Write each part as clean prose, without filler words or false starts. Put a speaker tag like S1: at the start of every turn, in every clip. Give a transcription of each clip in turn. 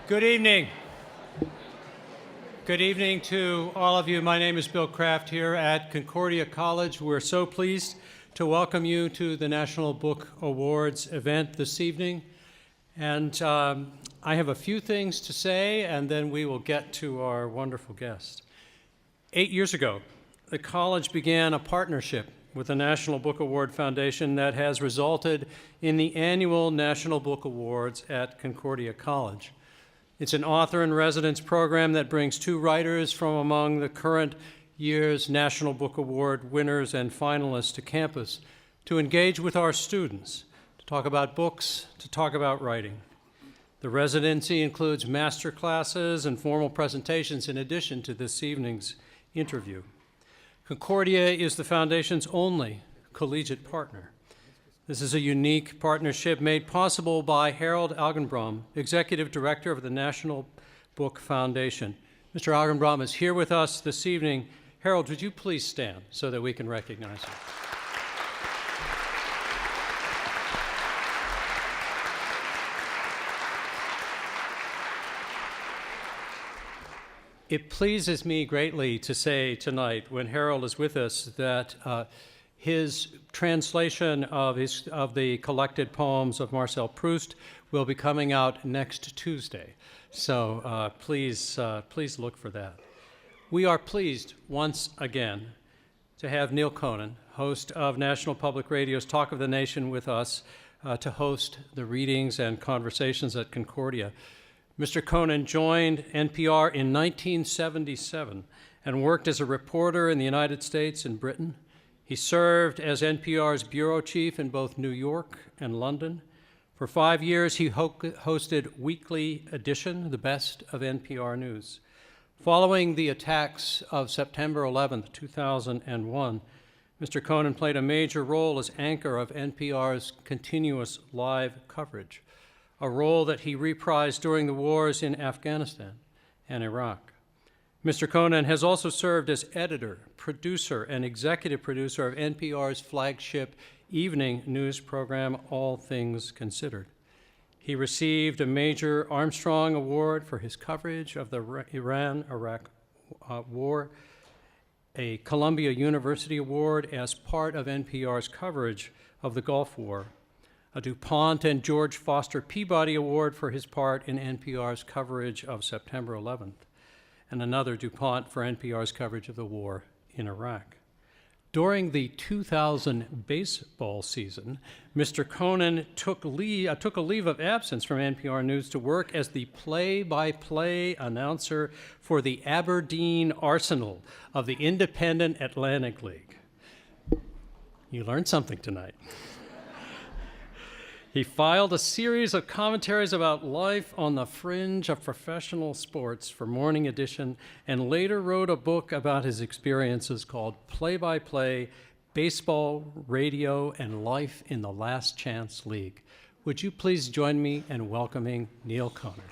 S1: Good evening. Good evening to all of you. My name is Bill Kraft here at Concordia College. We're so pleased to welcome you to the National Book Awards event this evening. And I have a few things to say, and then we will get to our wonderful guest. 8 years ago, the college began a partnership with the National Book Award Foundation that has resulted in the annual National Book Awards at Concordia College. It's an author-in-residence program that brings 2 writers from among the current year's National Book Award winners and finalists to campus to engage with our students, to talk about books, to talk about writing. The residency includes master classes and formal presentations in addition to this evening's interview. Concordia is the Foundation's only collegiate partner. This is a unique partnership made possible by Harold Augenbraum, Executive Director of the National Book Foundation. Mr. Augenbraum is here with us this evening. Harold, would you please stand so that we can recognize him? It pleases me greatly to say tonight, when Harold is with us, that his translation of the collected poems of Marcel Proust will be coming out next Tuesday. So please look for that. We are pleased once again to have Neil Conan, host of National Public Radio's Talk of the Nation, with us to host the readings and conversations at Concordia. Mr. Conan joined NPR in 1977 and worked as a reporter in the United States and Britain. He served as NPR's bureau chief in both New York and London. For 5 years, he hosted Weekly Edition, the best of NPR news. Following the attacks of September 11th, 2001, Mr. Conan played a major role as anchor of NPR's continuous live coverage, a role that he reprised during the wars in Afghanistan and Iraq. Mr. Conan has also served as editor, producer, and executive producer of NPR's flagship evening news program, All Things Considered. He received a major Armstrong Award for his coverage of the Iran-Iraq war, a Columbia University Award as part of NPR's coverage of the Gulf War, a DuPont and George Foster Peabody Award for his part in NPR's coverage of September 11th, and another DuPont for NPR's coverage of the war in Iraq. During the 2000 baseball season, Mr. Conan took a leave of absence from NPR News to work as the play-by-play announcer for the Aberdeen Arsenal of the Independent Atlantic League. You learned something tonight. He filed a series of commentaries about life on the fringe of professional sports for Morning Edition, and later wrote a book about his experiences called Play-by-Play, Baseball, Radio, and Life in the Last Chance League. Would you please join me in welcoming Neil Conan?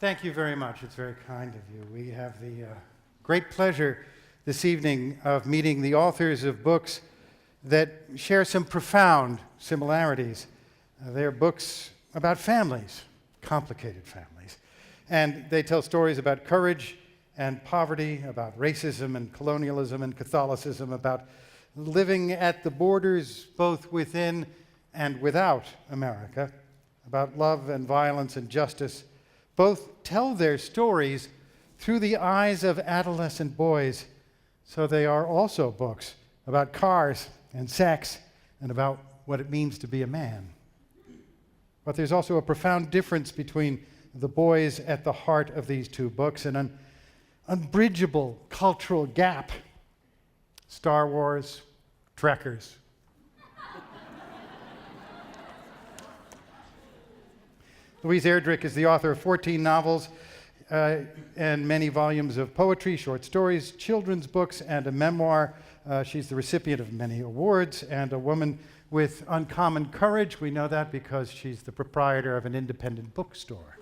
S2: Thank you very much. It's very kind of you. We have the great pleasure this evening of meeting the authors of books that share some profound similarities. They're books about families, complicated families. And they tell stories about courage and poverty, about racism and colonialism and Catholicism, about living at the borders both within and without America, about love and violence and justice. Both tell their stories through the eyes of adolescent boys, so they are also books about cars and sex and about what it means to be a man. But there's also a profound difference between the boys at the heart of these 2 books, an unbridgeable cultural gap. Star Wars, Trekkers. Louise Erdrich is the author of 14 novels and many volumes of poetry, short stories, children's books, and a memoir. She's the recipient of many awards and a woman with uncommon courage. We know that because she's the proprietor of an independent bookstore.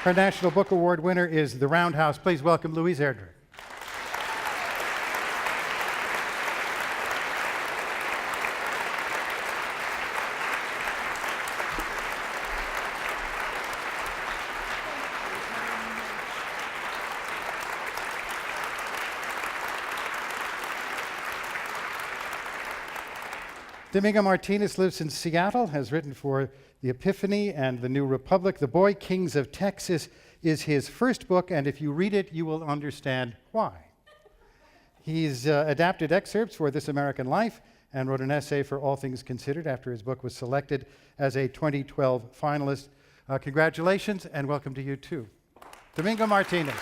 S2: Her National Book Award winner is The Roundhouse. Please welcome Louise Erdrich. Domingo Martinez lives in Seattle, has written for The Epiphany and The New Republic. The Boy Kings of Texas is his first book, and if you read it, you will understand why. He's adapted excerpts for This American Life and wrote an essay for All Things Considered after his book was selected as a 2012 finalist. Congratulations, and welcome to you too. Domingo Martinez.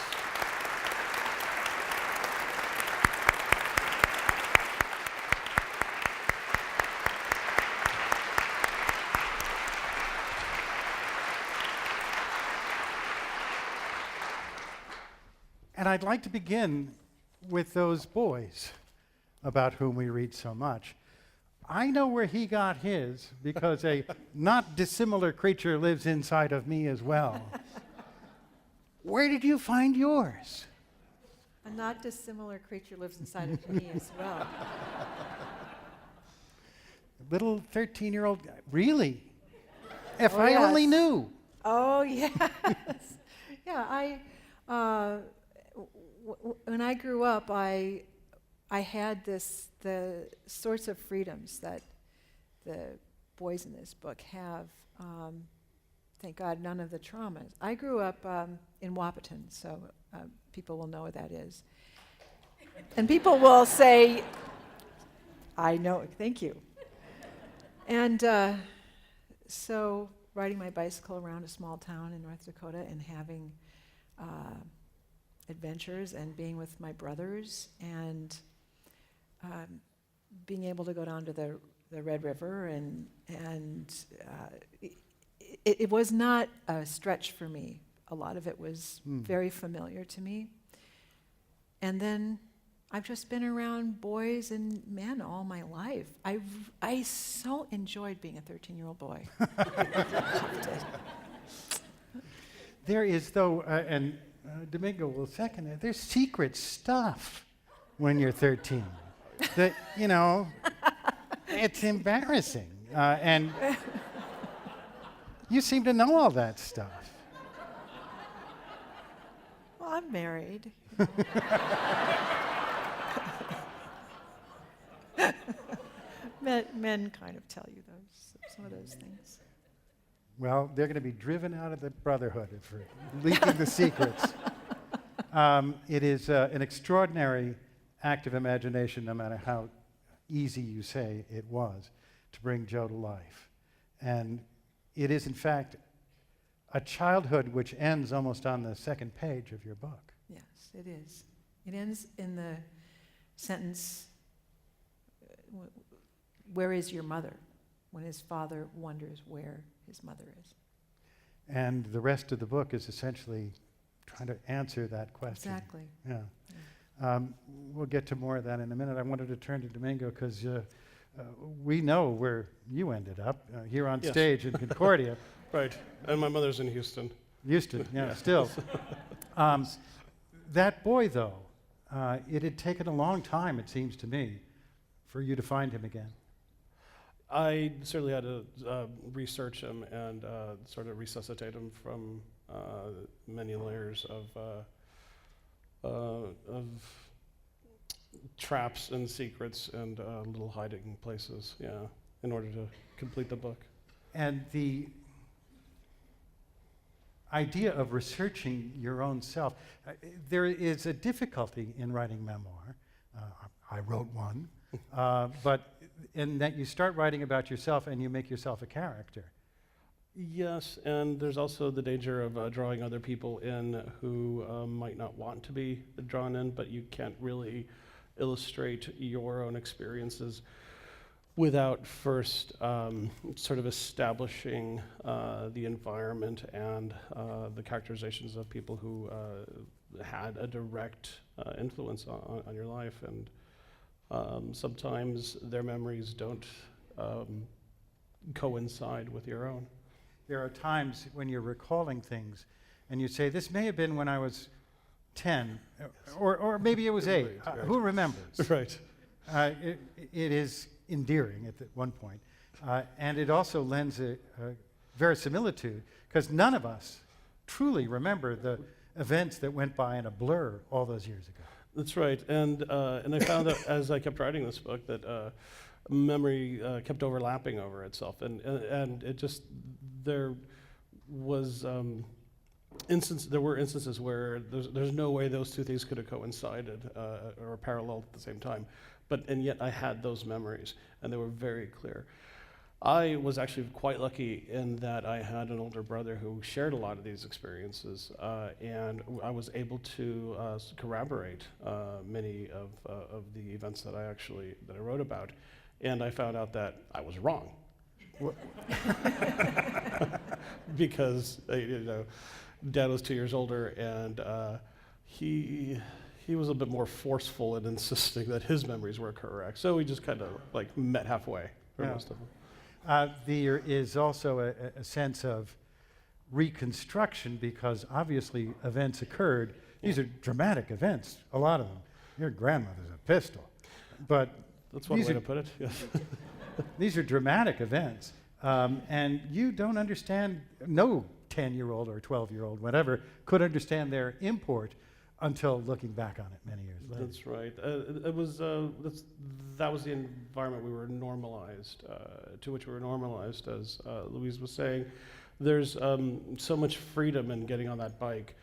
S2: And I'd like to begin with those boys about whom we read so much. I know where he got his because a not dissimilar creature lives inside of me as well. Where did you find yours?
S3: A not dissimilar creature lives inside of me as well.
S2: Little 13-year-old guy. Really? If
S3: Oh,
S2: I
S3: yes.
S2: only knew.
S3: Oh, yes. Yeah, when I grew up, I had the sorts of freedoms that the boys in this book have. Thank God, none of the traumas. I grew up in Wahpeton, so people will know what that is. And people will say, I know, thank you. And so riding my bicycle around a small town in North Dakota and having adventures and being with my brothers and being able to go down to the Red River and it was not a stretch for me. A lot of it was very familiar to me. And then I've just been around boys and men all my life. I so enjoyed being a 13-year-old boy. Loved it.
S2: There is, though, and Domingo will second it, there's secret stuff when you're 13 that, you know, it's embarrassing. And you seem to know all that stuff.
S3: Well, I'm married. Men kind of tell you some of those things.
S2: Well, they're going to be driven out of the brotherhood for leaking the secrets. It is an extraordinary act of imagination, no matter how easy you say it was, to bring Joe to life. And it is, in fact, a childhood which ends almost on the second page of your book.
S3: Yes, it is. It ends in the sentence, where is your mother? When his father wonders where his mother is.
S2: And the rest of the book is essentially trying to answer that question.
S3: Exactly.
S2: Yeah. We'll get to more of that in a minute. I wanted to turn to Domingo because we know where you ended up, here on
S4: Yes.
S2: stage in Concordia.
S4: Right, and my mother's in Houston.
S2: Houston, yeah,
S4: Yeah.
S2: still. That boy, though, it had taken a long time, it seems to me, for you to find him again.
S4: I certainly had to research him and sort of resuscitate him from many layers of traps and secrets and little hiding places, yeah, in order to complete the book.
S2: And the idea of researching your own self, there is a difficulty in writing memoir. I wrote one, but in that you start writing about yourself and you make yourself a character.
S4: Yes, and there's also the danger of drawing other people in who might not want to be drawn in, but you can't really illustrate your own experiences without first sort of establishing the environment and the characterizations of people who had a direct influence on your life, and sometimes their memories don't coincide with your own.
S2: There are times when you're recalling things and you say, this may have been when I was 10, or maybe it was 8.
S4: Right.
S2: Who remembers?
S4: Right.
S2: It is endearing at one point. And it also lends a verisimilitude, because none of us truly remember the events that went by in a blur all those years ago.
S4: That's right, and I found that as I kept writing this book that memory kept overlapping over itself, and it just, there were instances where there's no way those two things could have coincided or paralleled at the same time, and yet I had those memories, and they were very clear. I was actually quite lucky in that I had an older brother who shared a lot of these experiences, and I was able to corroborate many of the events that I wrote about, and I found out that I was wrong. Because Dad was 2 years older, and he was a bit more forceful in insisting that his memories were correct. So we just kind of like met halfway for most of them.
S2: There is also a sense of reconstruction, because obviously events occurred. These are dramatic events, a lot of them. Your grandmother's a pistol. But
S4: that's one way to put it, yes.
S2: These are dramatic events. And you don't understand, no 10-year-old or 12-year-old, whatever, could understand their import until looking back on it many years later.
S4: That's right. That was the environment we were normalized, to which we were normalized, as Louise was saying. There's so much freedom in getting on that bike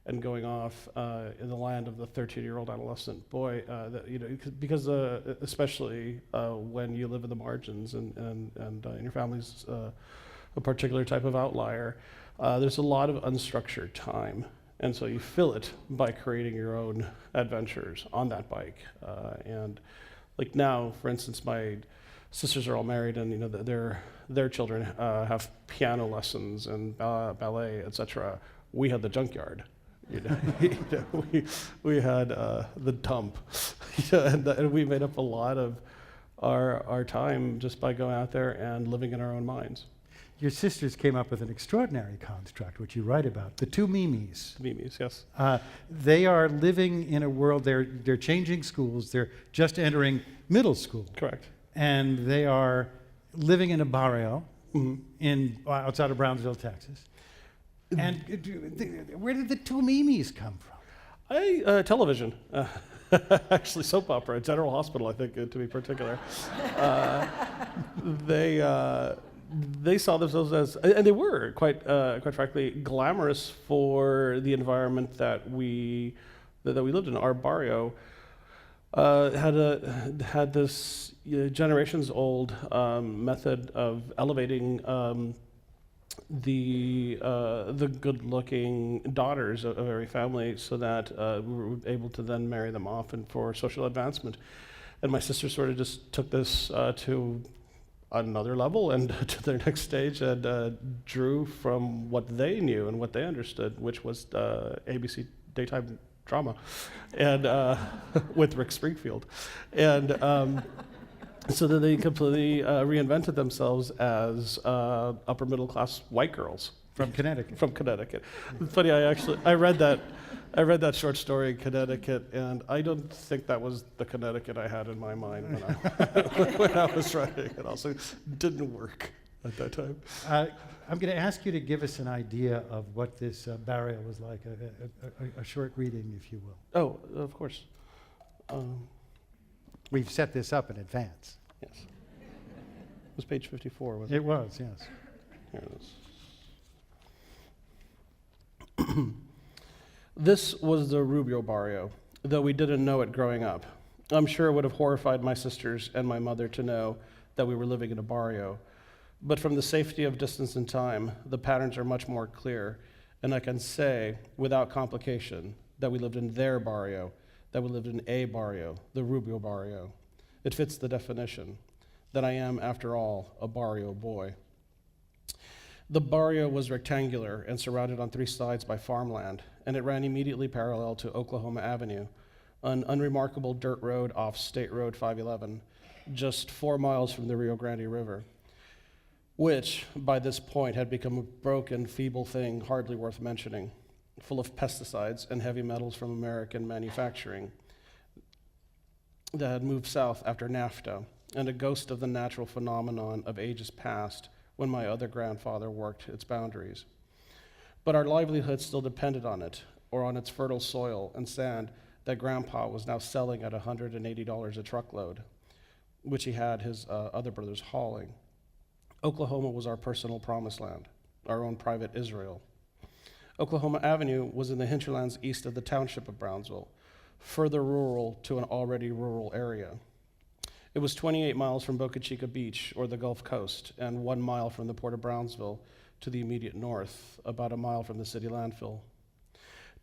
S4: and going off in the land of the 13-year-old adolescent boy, because especially when you live in the margins and your family's a particular type of outlier, there's a lot of unstructured time. And so you fill it by creating your own adventures on that bike. And like now, for instance, my sisters are all married, and their children have piano lessons and ballet, etc. We had the junkyard. We had the dump, and we made up a lot of our time just by going out there and living in our own minds.
S2: Your sisters came up with an extraordinary construct, which you write about, the two Mimis.
S4: Mimis, yes.
S2: They are living in a world, they're changing schools, they're just entering middle school.
S4: Correct.
S2: And they are living in a barrio outside of Brownsville, Texas. And where did the two Mimis come from?
S4: Television. Actually, soap opera, General Hospital, I think, to be particular. They saw themselves as, and they were quite frankly glamorous for the environment that we lived in. Our barrio had this generations old method of elevating the good-looking daughters of every family, so that we were able to then marry them off and for social advancement. And my sister sort of just took this to another level and to their next stage, and drew from what they knew and what they understood, which was ABC daytime drama, and with Rick Springfield, and so then they completely reinvented themselves as upper middle class white girls
S2: From Connecticut.
S4: It's funny, I read that short story in Connecticut, and I don't think that was the Connecticut I had in my mind when I was writing it. Also, didn't work at that time.
S2: I'm going to ask you to give us an idea of what this barrio was like, a short reading, if you will.
S4: Oh, of course.
S2: We've set this up in advance.
S4: Yes. It was page 54, wasn't it?
S2: It was, yes.
S4: Here it is. This was the Rubio barrio, though we didn't know it growing up. I'm sure it would have horrified my sisters and my mother to know that we were living in a barrio. But from the safety of distance and time, the patterns are much more clear, and I can say, without complication, that we lived in their barrio, that we lived in a barrio, the Rubio barrio. It fits the definition, that I am, after all, a barrio boy. The barrio was rectangular and surrounded on three sides by farmland, and it ran immediately parallel to Oklahoma Avenue, an unremarkable dirt road off State Road 511, just 4 miles from the Rio Grande River, which by this point had become a broken, feeble thing hardly worth mentioning, full of pesticides and heavy metals from American manufacturing that had moved south after NAFTA, and a ghost of the natural phenomenon of ages past when my other grandfather worked its boundaries. But our livelihood still depended on it, or on its fertile soil and sand that Grandpa was now selling at $180 a truckload, which he had his other brothers hauling. Oklahoma was our personal promised land, our own private Israel. Oklahoma Avenue was in the hinterlands east of the township of Brownsville, further rural to an already rural area. It was 28 miles from Boca Chica Beach or the Gulf Coast, and 1 mile from the port of Brownsville to the immediate north, about a mile from the city landfill.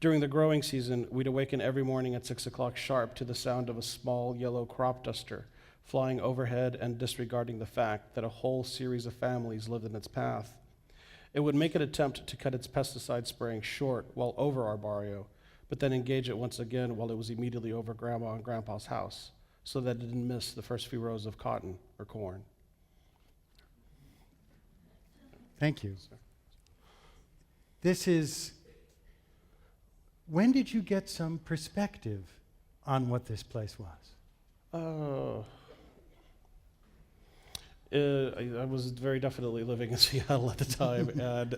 S4: During the growing season, we'd awaken every morning at 6 o'clock sharp to the sound of a small yellow crop duster flying overhead and disregarding the fact that a whole series of families lived in its path. It would make an attempt to cut its pesticide spraying short while over our barrio, but then engage it once again while it was immediately over Grandma and Grandpa's house, so that it didn't miss the first few rows of cotton or corn.
S2: Thank you. When did you get some perspective on what this place was?
S4: I was very definitely living in Seattle at the time, and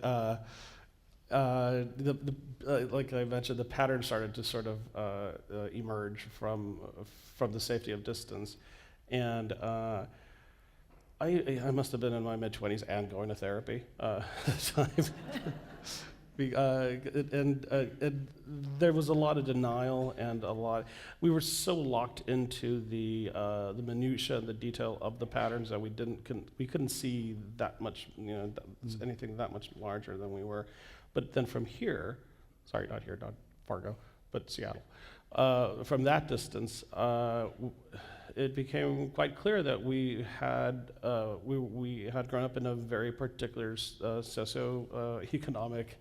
S4: like I mentioned, the pattern started to sort of emerge from the safety of distance, and I must have been in my mid-20s and going to therapy at the time. And there was a lot of denial and we were so locked into the minutia and the detail of the patterns that we couldn't see that much, anything that much larger than we were. But then from here, sorry, not here, not Fargo, but Seattle, from that distance, it became quite clear that we had grown up in a very particular socioeconomic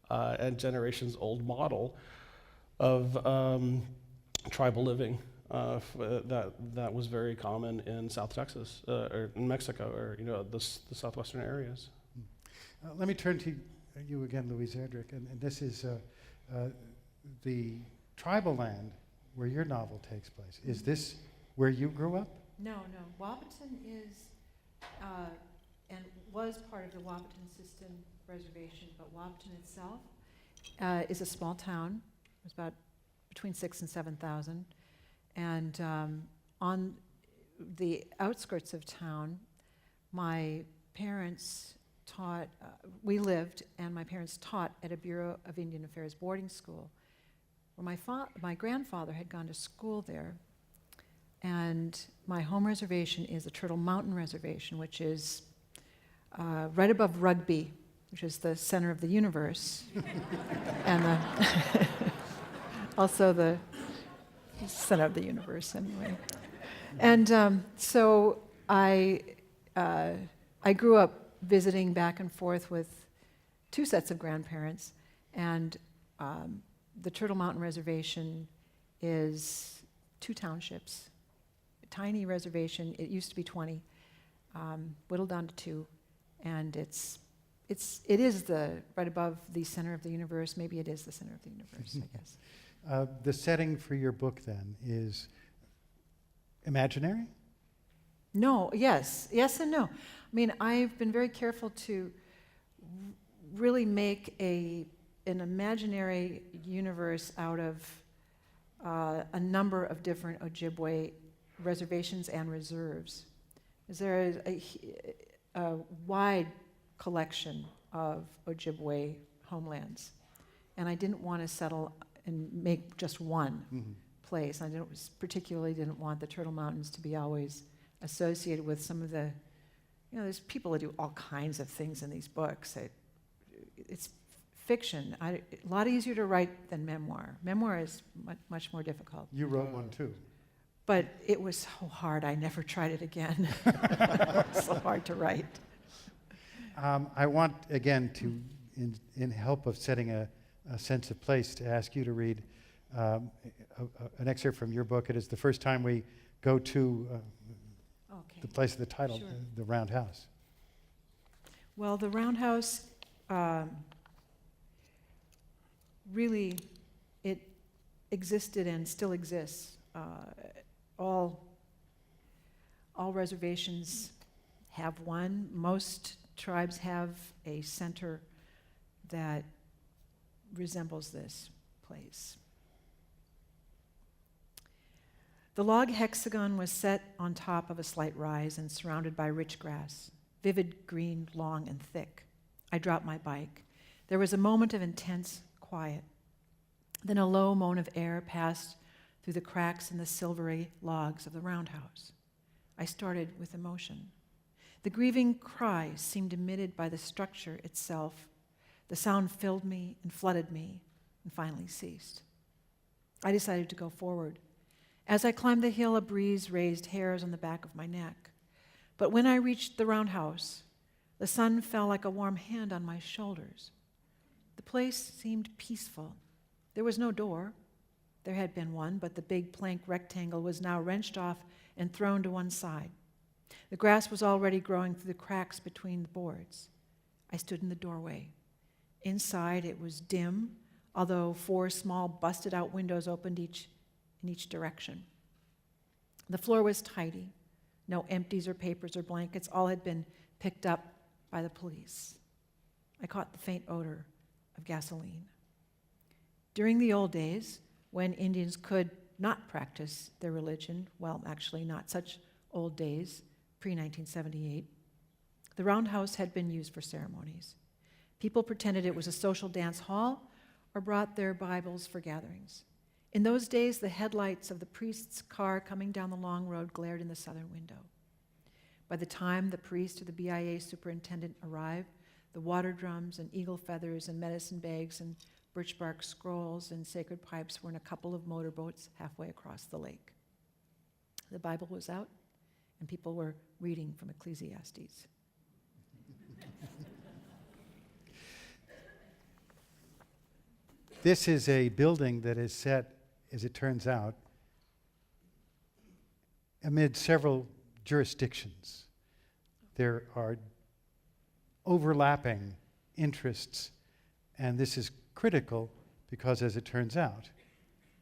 S4: and generations old model of tribal living that was very common in South Texas or in Mexico or the southwestern areas.
S2: Let me turn to you again, Louise Erdrich, and this is the tribal land where your novel takes place. Is this where you grew up?
S3: No. Wahpeton is and was part of the Wahpeton System Reservation, but Wahpeton itself is a small town. It's about between 6,000 and 7,000, and on the outskirts of town, my parents taught. We lived, and my parents taught at a Bureau of Indian Affairs boarding school, where my grandfather had gone to school there. And my home reservation is the Turtle Mountain Reservation, which is right above Rugby, which is the center of the universe, and also the center of the universe, anyway. And so I grew up visiting back and forth with two sets of grandparents, and the Turtle Mountain Reservation is 2 townships. Tiny reservation. It used to be 20, whittled down to 2, and it is right above the center of the universe. Maybe it is the center of the universe, I guess.
S2: The setting for your book then is imaginary?
S3: No. Yes and no. I mean, I've been very careful to really make an imaginary universe out of a number of different Ojibwe reservations and reserves. There is a wide collection of Ojibwe homelands, and I didn't want to settle and make just one place. I particularly didn't want the Turtle Mountains to be always associated with some of the, there's people that do all kinds of things in these books. It's fiction. A lot easier to write than memoir. Memoir is much more difficult.
S2: You wrote one too.
S3: But it was so hard, I never tried it again. So hard to write.
S2: I want, again, in help of setting a sense of place to ask you to read an excerpt from your book. It is the first time we go to
S3: Okay.
S2: the place of the title,
S3: Sure.
S2: the Roundhouse.
S3: Well, the Roundhouse, really, it existed and still exists. All reservations have one. Most tribes have a center that resembles this place. The log hexagon was set on top of a slight rise and surrounded by rich grass, vivid green, long and thick. I dropped my bike. There was a moment of intense quiet. Then a low moan of air passed through the cracks in the silvery logs of the roundhouse. I started with emotion. The grieving cry seemed emitted by the structure itself. The sound filled me and flooded me and finally ceased. I decided to go forward. As I climbed the hill, a breeze raised hairs on the back of my neck. But when I reached the roundhouse, the sun fell like a warm hand on my shoulders. The place seemed peaceful. There was no door. There had been one, but the big plank rectangle was now wrenched off and thrown to one side. The grass was already growing through the cracks between the boards. I stood in the doorway. Inside, it was dim, although 4 small busted-out windows opened in each direction. The floor was tidy. No empties or papers or blankets. All had been picked up by the police. I caught the faint odor of gasoline. During the old days, when Indians could not practice their religion, well, actually not such old days, pre-1978, the roundhouse had been used for ceremonies. People pretended it was a social dance hall or brought their Bibles for gatherings. In those days, the headlights of the priest's car coming down the long road glared in the southern window. By the time the priest or the BIA superintendent arrived, the water drums and eagle feathers and medicine bags and birch bark scrolls and sacred pipes were in a couple of motorboats halfway across the lake. The Bible was out, and people were reading from Ecclesiastes.
S2: This is a building that is set, as it turns out, amid several jurisdictions. There are overlapping interests, and this is critical because, as it turns out,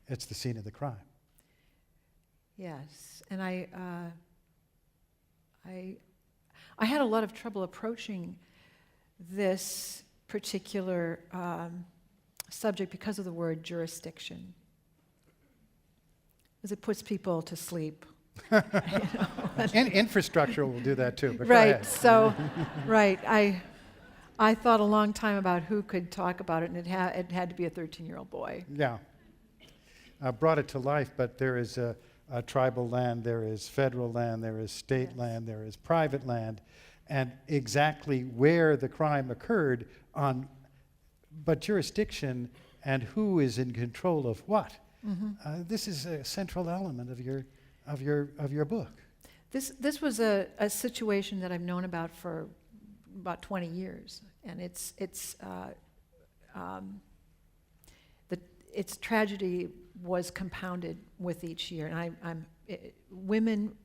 S2: it's the scene of the crime.
S3: Yes, and I had a lot of trouble approaching this particular subject because of the word jurisdiction, as it puts people to sleep.
S2: Infrastructure will do that too, but go
S3: Right,
S2: ahead.
S3: so, right, I thought a long time about who could talk about it, and it had to be a 13-year-old boy.
S2: Yeah. Brought it to life, but there is a tribal land, there is federal land, there is state
S3: Yes.
S2: land, there is private land, and exactly where the crime occurred but jurisdiction and who is in control of what.
S3: Mm-hmm.
S2: This is a central element of your book.
S3: This was a situation that I've known about for about 20 years, and its tragedy was compounded with each year. And women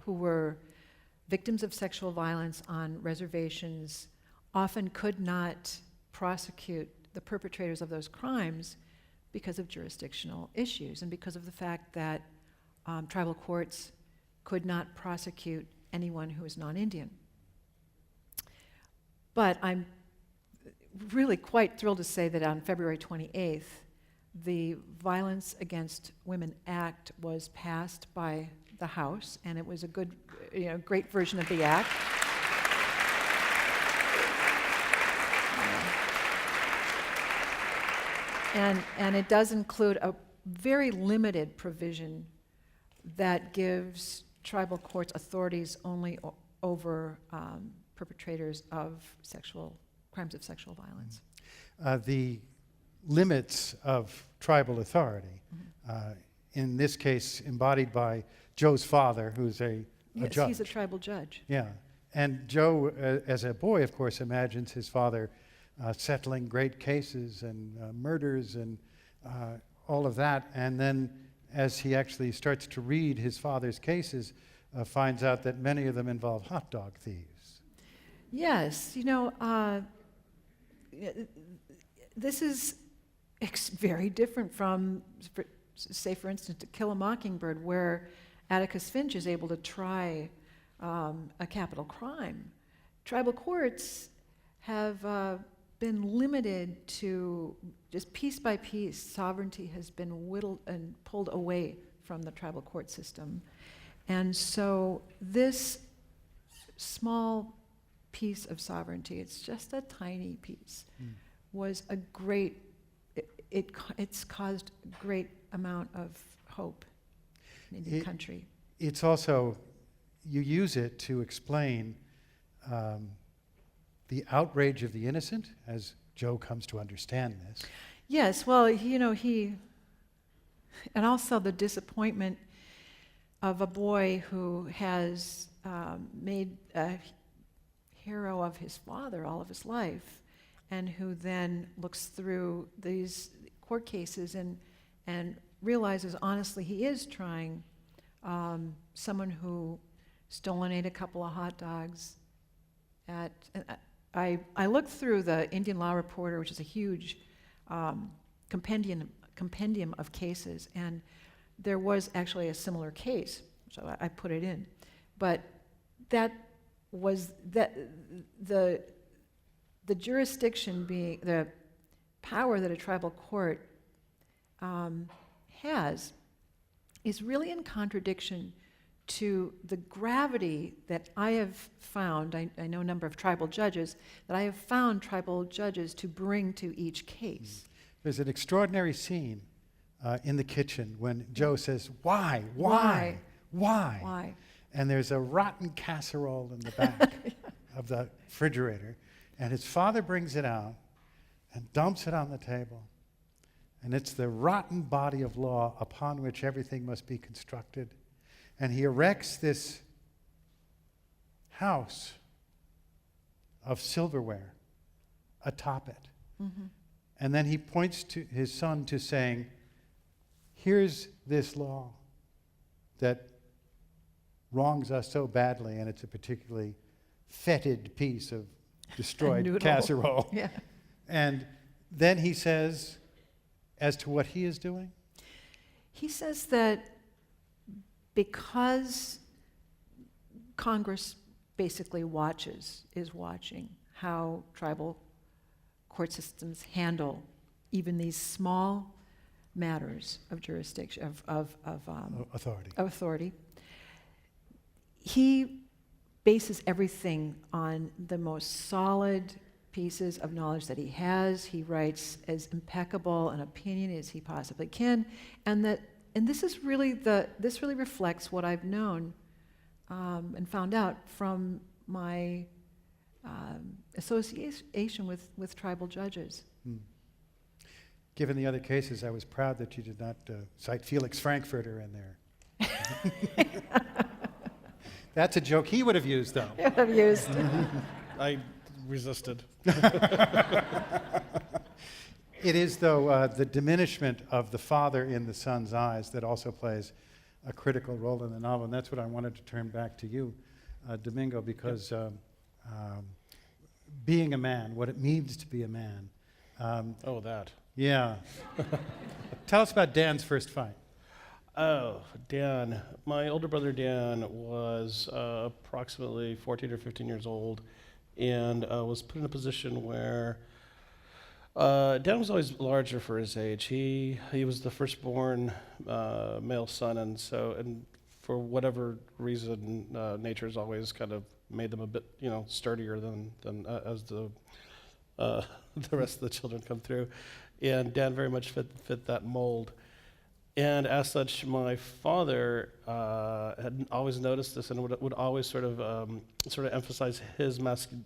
S3: who were victims of sexual violence on reservations often could not prosecute the perpetrators of those crimes because of jurisdictional issues and because of the fact that tribal courts could not prosecute anyone who is non-Indian. But I'm really quite thrilled to say that on February 28th, the Violence Against Women Act was passed by the House, and it was a good, great version of the act. And it does include a very limited provision that gives tribal courts authorities only over perpetrators of crimes of sexual violence.
S2: The limits of tribal authority, in this case embodied by Joe's father, who's a
S3: Yes,
S2: judge.
S3: he's a tribal judge.
S2: Yeah, and Joe, as a boy, of course, imagines his father settling great cases and murders and all of that. And then as he actually starts to read his father's cases, finds out that many of them involve hot dog thieves.
S3: Yes, this is very different from, say, for instance, To Kill a Mockingbird, where Atticus Finch is able to try a capital crime. Tribal courts have been limited to just piece by piece. Sovereignty has been whittled and pulled away from the tribal court system. And so this small piece of sovereignty, it's just a tiny piece, was a great, it's caused a great amount of hope in the country.
S2: It's also, you use it to explain the outrage of the innocent, as Joe comes to understand this.
S3: Yes, well, and also the disappointment of a boy who has made a hero of his father all of his life, and who then looks through these court cases and realizes honestly he is trying someone who stolen ate a couple of hot dogs at. I looked through the Indian Law Reporter, which is a huge compendium of cases, and there was actually a similar case, so I put it in. But that was the jurisdiction being the power that a tribal court has is really in contradiction to the gravity that I have found. I know a number of tribal judges, that I have found tribal judges to bring to each case.
S2: There's an extraordinary scene in the kitchen when Joe says, why? And there's a rotten casserole in the back of the refrigerator, and his father brings it out and dumps it on the table. And it's the rotten body of law upon which everything must be constructed. And he erects this house of silverware atop it. Mm-hmm. And then he points to his son to saying, here's this law that wrongs us so badly, and it's a particularly fetid piece of destroyed casserole.
S3: Yeah.
S2: And then he says, as to what he is doing?
S3: He says that because Congress basically is watching how tribal court systems handle even these small matters of jurisdiction, of authority. He bases everything on the most solid pieces of knowledge that he has. He writes as impeccable an opinion as he possibly can, and this really reflects what I've known and found out from my association with tribal judges.
S2: Given the other cases, I was proud that you did not cite Felix Frankfurter in there. That's a joke he would have used, though.
S3: I would have used.
S4: I resisted.
S2: It is, though, the diminishment of the father in the son's eyes that also plays a critical role in the novel, and that's what I wanted to turn back to you, Domingo, because being a man, what it means to be a man.
S4: That.
S2: Yeah. Tell us about Dan's first fight.
S4: Oh, Dan. My older brother Dan was approximately 14 or 15 years old, and was put in a position where Dan was always larger for his age. He was the firstborn male son, and for whatever reason, nature has always kind of made them a bit, sturdier than as the rest of the children come through. And Dan very much fit that mold. And as such, my father had always noticed this, and would always sort of emphasize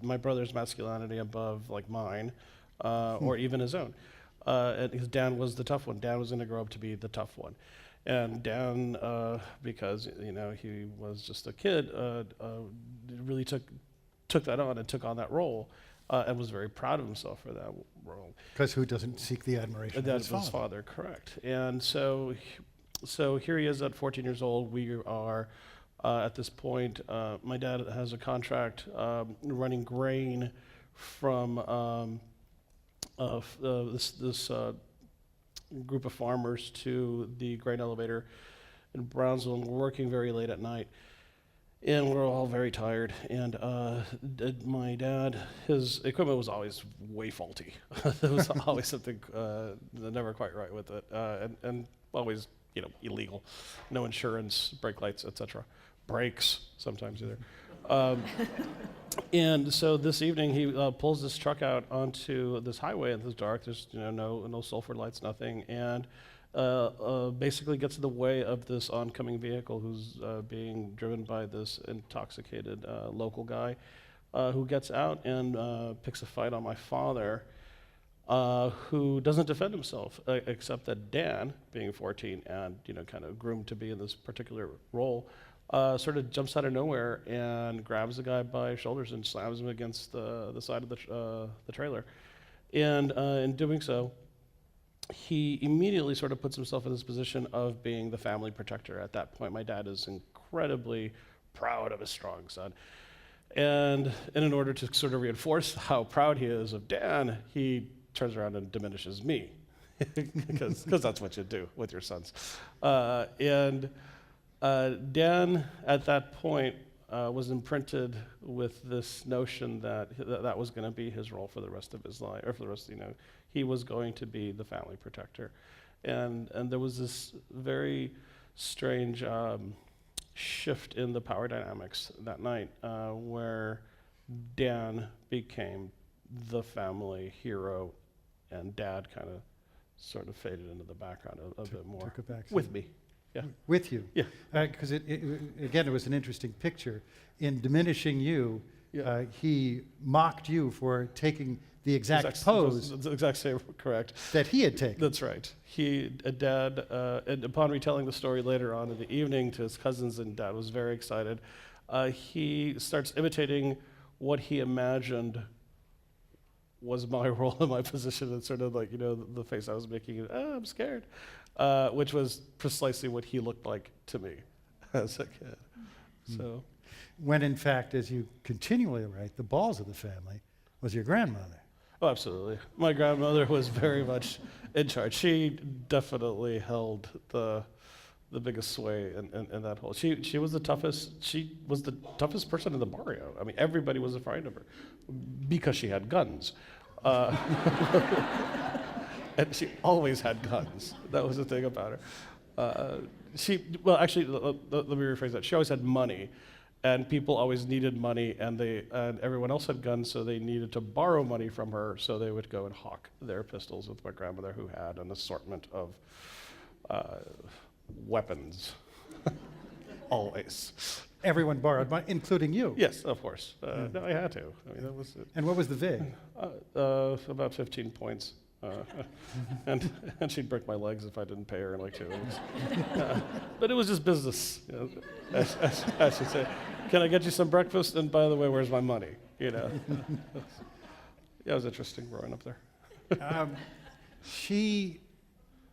S4: my brother's masculinity above like mine, or even his own. Because Dan was the tough one. Dan was going to grow up to be the tough one, and Dan, because he was just a kid, really took that on and took on that role. and was very proud of himself for that role.
S2: Because who doesn't seek the admiration of
S4: That's
S2: his
S4: his
S2: father?
S4: father, correct. And so here he is at 14 years old. We are at this point. My dad has a contract running grain from this group of farmers to the grain elevator in Brownsville. And we're working very late at night. And we're all very tired. And my dad, his equipment was always way faulty. There was always something never quite right with it, and always, illegal. No insurance, brake lights, etc. Brakes sometimes either. And so this evening he pulls this truck out onto this highway in the dark. There's no sulfur lights, nothing, and basically gets in the way of this oncoming vehicle who's being driven by this intoxicated local guy who gets out and picks a fight on my father, who doesn't defend himself, except that Dan, being 14 and kind of groomed to be in this particular role, sort of jumps out of nowhere and grabs the guy by his shoulders and slams him against the side of the trailer. And in doing so, he immediately sort of puts himself in this position of being the family protector. At that point, my dad is incredibly proud of his strong son. And in order to sort of reinforce how proud he is of Dan, he turns around and diminishes me, because that's what you do with your sons. Dan, at that point, was imprinted with this notion that was going to be his role for the rest of his life, or for the rest, he was going to be the family protector. And there was this very strange shift in the power dynamics that night, where Dan became the family hero, and Dad kind of sort of faded into the background a bit more.
S2: Took it back.
S4: With me. Yeah.
S2: With you?
S4: Yeah.
S2: Because again, it was an interesting picture. In diminishing you,
S4: Yeah.
S2: he mocked you for taking the exact pose
S4: That's the exact same, correct.
S2: that he had taken.
S4: That's right. Dad, and upon retelling the story later on in the evening to his cousins, and Dad was very excited, he starts imitating what he imagined was my role in my position, and sort of like, the face I was making, I'm scared, which was precisely what he looked like to me as a kid. So,
S2: When in fact, as you continually write, the balls of the family was your grandmother.
S4: oh, absolutely. My grandmother was very much in charge. She definitely held the biggest sway in that whole. She was the toughest. She was the toughest person in the barrio. I mean, everybody was afraid of her because she had guns, and she always had guns. That was the thing about her. Actually, let me rephrase that. She always had money. And people always needed money, and everyone else had guns, so they needed to borrow money from her, so they would go and hawk their pistols with my grandmother, who had an assortment of weapons, always.
S2: Everyone borrowed money, including you.
S4: Yes, of course. No, I had to. I mean, that was it.
S2: And what was the vig?
S4: About 15 points. And she'd break my legs if I didn't pay her in like 2 weeks. But it was just business, as she'd say. Can I get you some breakfast? And by the way, where's my money? Yeah, it was interesting growing up there.
S2: She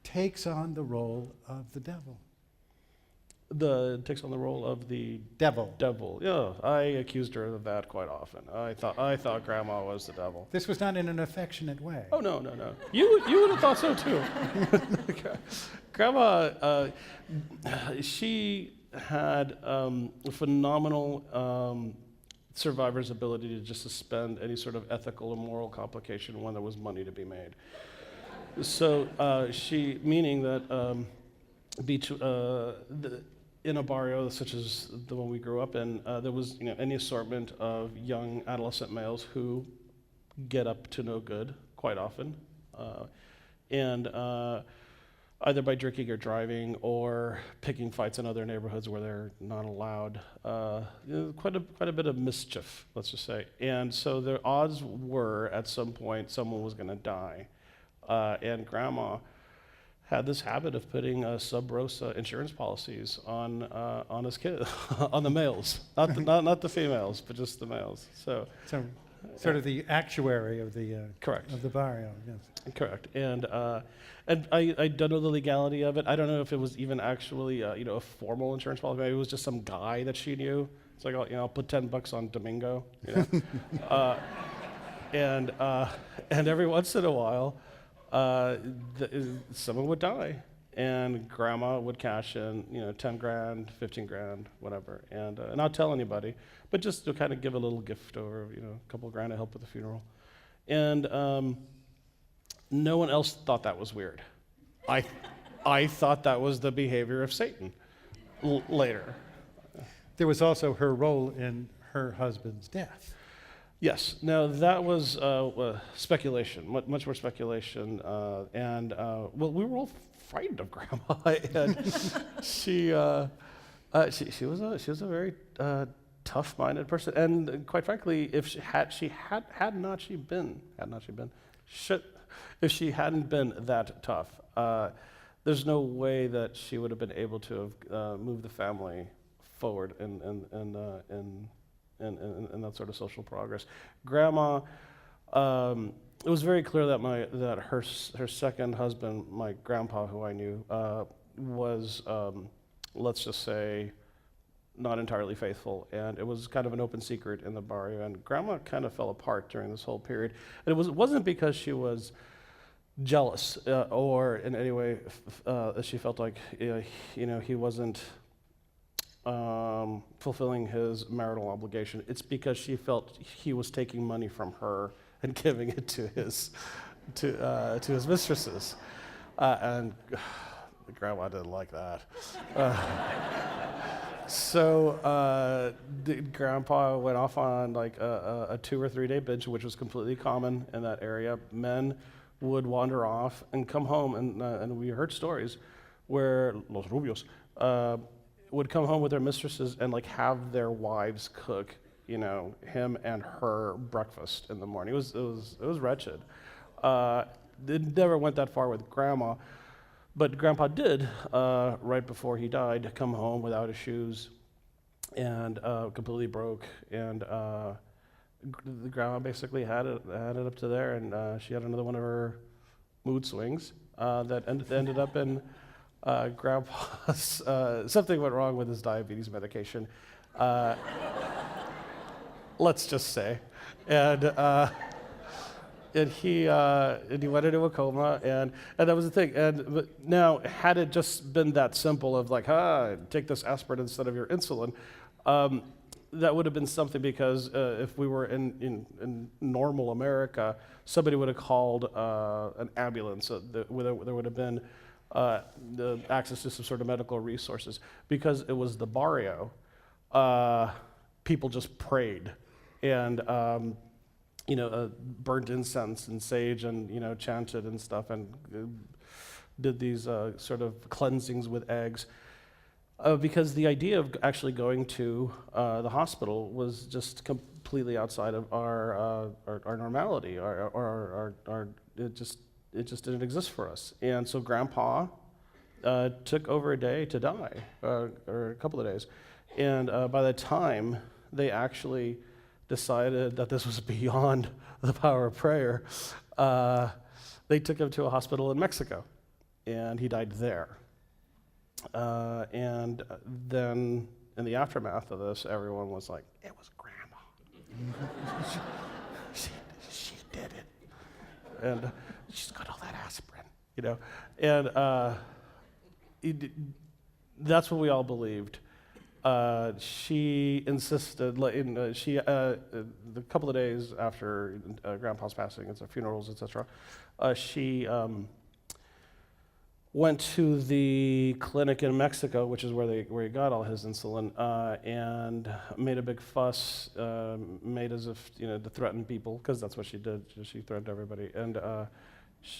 S2: takes on the role of the devil.
S4: Takes on the role of the
S2: Devil.
S4: devil. Yeah, I accused her of that quite often. I thought Grandma was the devil.
S2: This was not in an affectionate way.
S4: Oh no. You would have thought so too. Grandma, she had phenomenal survivor's ability to just suspend any sort of ethical or moral complication when there was money to be made. So meaning that in a barrio such as the one we grew up in, there was any assortment of young adolescent males who get up to no good quite often, and either by drinking or driving or picking fights in other neighborhoods where they're not allowed. Quite a bit of mischief, let's just say. And so the odds were at some point someone was going to die, and Grandma had this habit of putting sub rosa insurance policies on his kid, on the males, not the females, but just the males. So
S2: Sort of the actuary of the
S4: Correct.
S2: of the barrio. Yes.
S4: Correct. And I don't know the legality of it. I don't know if it was even actually a formal insurance policy. Maybe it was just some guy that she knew. It's like, I'll put $10 on Domingo. And every once in a while, someone would die, and grandma would cash in, 10 grand, 15 grand, whatever, and not tell anybody, but just to kind of give a little gift or a couple grand to help with the funeral, and no one else thought that was weird. I thought that was the behavior of Satan. Later,
S2: There was also her role in her husband's death.
S4: yes. Now that was speculation, much more speculation, and we were all frightened of Grandma, and she was a very tough-minded person, and quite frankly, if she hadn't been that tough, there's no way that she would have been able to have moved the family forward in that sort of social progress. Grandma, it was very clear that her second husband, my grandpa, who I knew, was, let's just say, not entirely faithful, and it was kind of an open secret in the barrio. And Grandma kind of fell apart during this whole period. And it wasn't because she was jealous or in any way she felt like he wasn't fulfilling his marital obligation. It's because she felt he was taking money from her and giving it to his mistresses, and Grandma didn't like that. So Grandpa went off on like a 2 or 3 day binge, which was completely common in that area. Men would wander off and come home, and we heard stories where Los Rubios would come home with their mistresses and like have their wives cook, him and her breakfast in the morning. It was wretched. It never went that far with Grandma, but Grandpa did, right before he died, come home without his shoes and completely broke. And the Grandma basically had it up to there, and she had another one of her mood swings that ended up in Grandpa's. Something went wrong with his diabetes medication. Let's just say, and he went into a coma, and that was the thing. But now, had it just been that simple of like, take this aspirin instead of your insulin, that would have been something, because if we were in normal America, somebody would have called an ambulance. There would have been the access to some sort of medical resources. Because it was the barrio, people just prayed and burned incense and sage and chanted and stuff, and did these sort of cleansings with eggs. Because the idea of actually going to the hospital was just completely outside of our normality. It just didn't exist for us. And so Grandpa took over a day to die, or a couple of days. And by the time they actually decided that this was beyond the power of prayer, they took him to a hospital in Mexico, and he died there. And then in the aftermath of this, everyone was like, it was Grandma. she did it. And she's got all that aspirin, And that's what we all believed. She insisted, a couple of days after Grandpa's passing, it's funerals, etc., she went to the clinic in Mexico, which is where he got all his insulin, and made a big fuss, made as if to threaten people, because that's what she did. She threatened everybody, and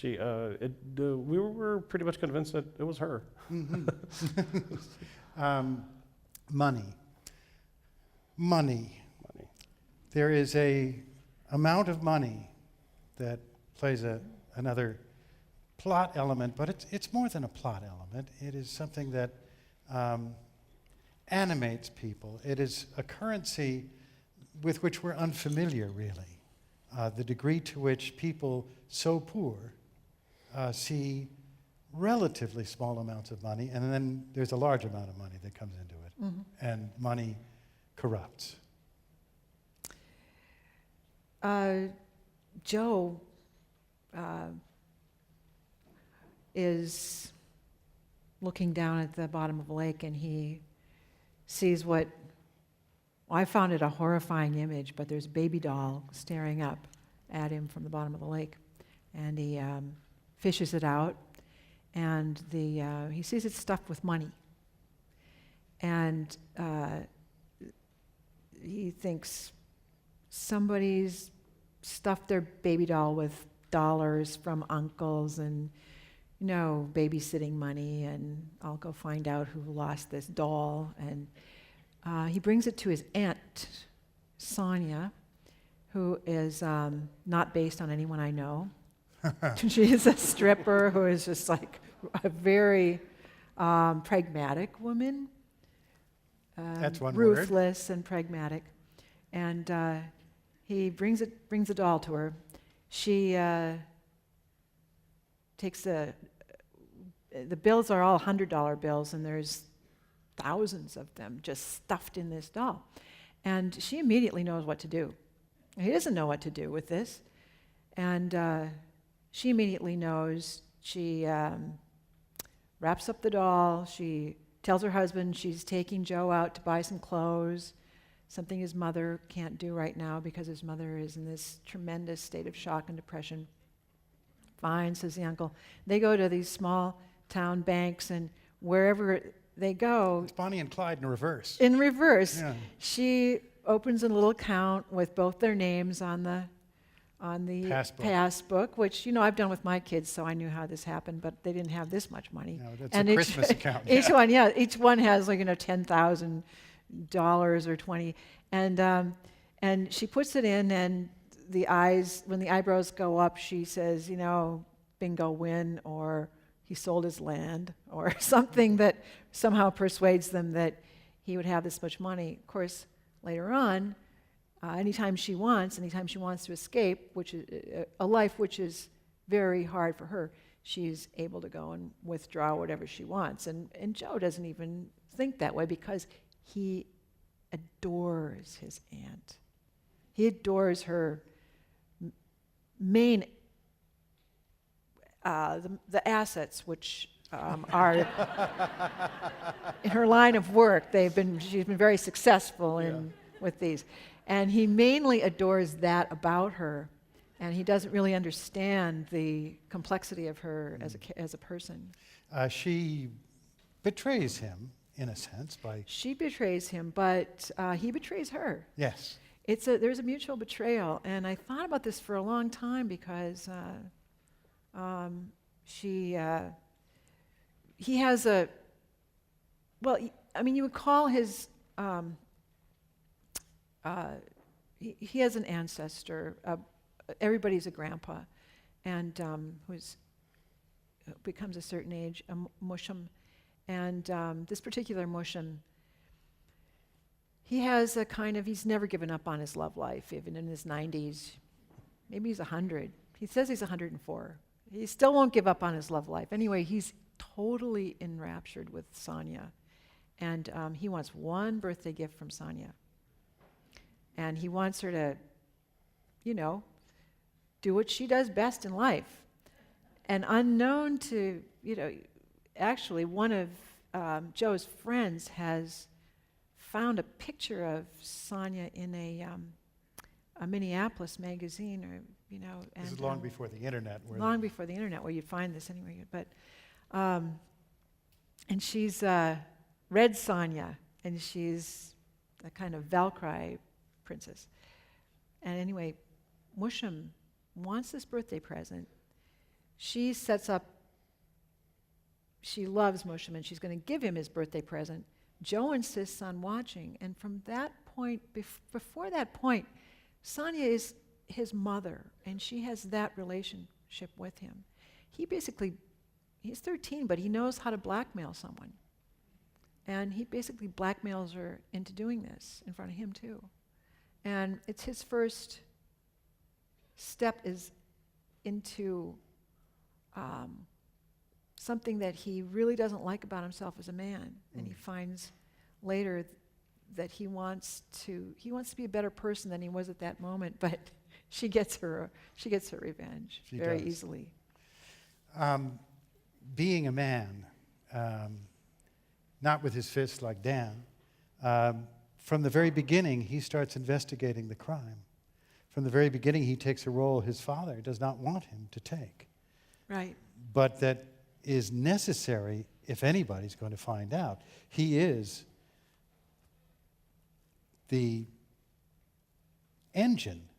S4: we were pretty much convinced that it was her.
S2: Mm-hmm. Money. There is a amount of money that plays another plot element, but it's more than a plot element. It is something that animates people. It is a currency with which we're unfamiliar, really. the degree to which people so poor see relatively small amounts of money, and then there's a large amount of money that comes into it, and money corrupts.
S3: Joe is looking down at the bottom of a lake, and he sees what, well, I found it a horrifying image, but there's a baby doll staring up at him from the bottom of the lake. And he fishes it out, and he sees it stuffed with money. And he thinks somebody's stuffed their baby doll with dollars from uncles and, babysitting money, and I'll go find out who lost this doll. And he brings it to his aunt, Sonia, who is not based on anyone I know. She is a stripper who is just like a very pragmatic woman.
S2: That's one
S3: ruthless and pragmatic. And he brings the doll to her. She takes the bills are all $100 bills, and there's thousands of them just stuffed in this doll. And she immediately knows what to do. He doesn't know what to do with this. And she immediately knows. She wraps up the doll. She tells her husband she's taking Joe out to buy some clothes, something his mother can't do right now because his mother is in this tremendous state of shock and depression. Fine, says the uncle. They go to these small town banks, and wherever they go...
S2: It's Bonnie and Clyde in reverse.
S3: In reverse.
S2: Yeah.
S3: She opens a little account with both their names on the passbook, which, I've done with my kids, so I knew how this happened, but they didn't have this much money.
S2: No, that's a Christmas account.
S3: Each one has $10,000 or 20, and she puts it in, and when the eyebrows go up, she says, bingo win, or he sold his land, or something that somehow persuades them that he would have this much money. Of course, later on, anytime she wants to escape, which is a life which is very hard for her, she's able to go and withdraw whatever she wants. And Joe doesn't even think that way because he adores his aunt. He adores her main, the assets which are in her line of work. She's been very successful with these. And he mainly adores that about her, and he doesn't really understand the complexity of her as a person.
S2: She betrays him, in a sense, by...
S3: She betrays him, but he betrays her.
S2: Yes.
S3: There's a mutual betrayal, and I thought about this for a long time because he has a... Well, you would call his... he has an ancestor. Everybody's a grandpa, and who becomes a certain age, a mushum. And this particular mushum, he has he's never given up on his love life, even in his 90s. Maybe he's 100. He says he's 104. He still won't give up on his love life. Anyway, he's totally enraptured with Sonia. And he wants one birthday gift from Sonia. And he wants her to, do what she does best in life. And unknown to, actually one of Joe's friends has found a picture of Sonia in a Minneapolis magazine, or, and
S2: This is long before the internet.
S3: Long before the internet, where you'd find this anyway. But, and she's Red Sonia, and she's a kind of Valkyrie princess. And anyway, Musham wants this birthday present. She loves Musham, and she's going to give him his birthday present. Joe insists on watching, and from that point, before that point, Sonia is his mother, and she has that relationship with him. He's 13, but he knows how to blackmail someone. And he basically blackmails her into doing this in front of him, too. And it's his first step is into something that he really doesn't like about himself as a man, and he finds later that he wants to be a better person than he was at that moment. But she gets her revenge very easily.
S2: Being a man, not with his fists like Dan, from the very beginning he starts investigating the crime. From the very beginning he takes a role his father does not want him to take.
S3: Right.
S2: But that is necessary if anybody's going to find out. He is the engine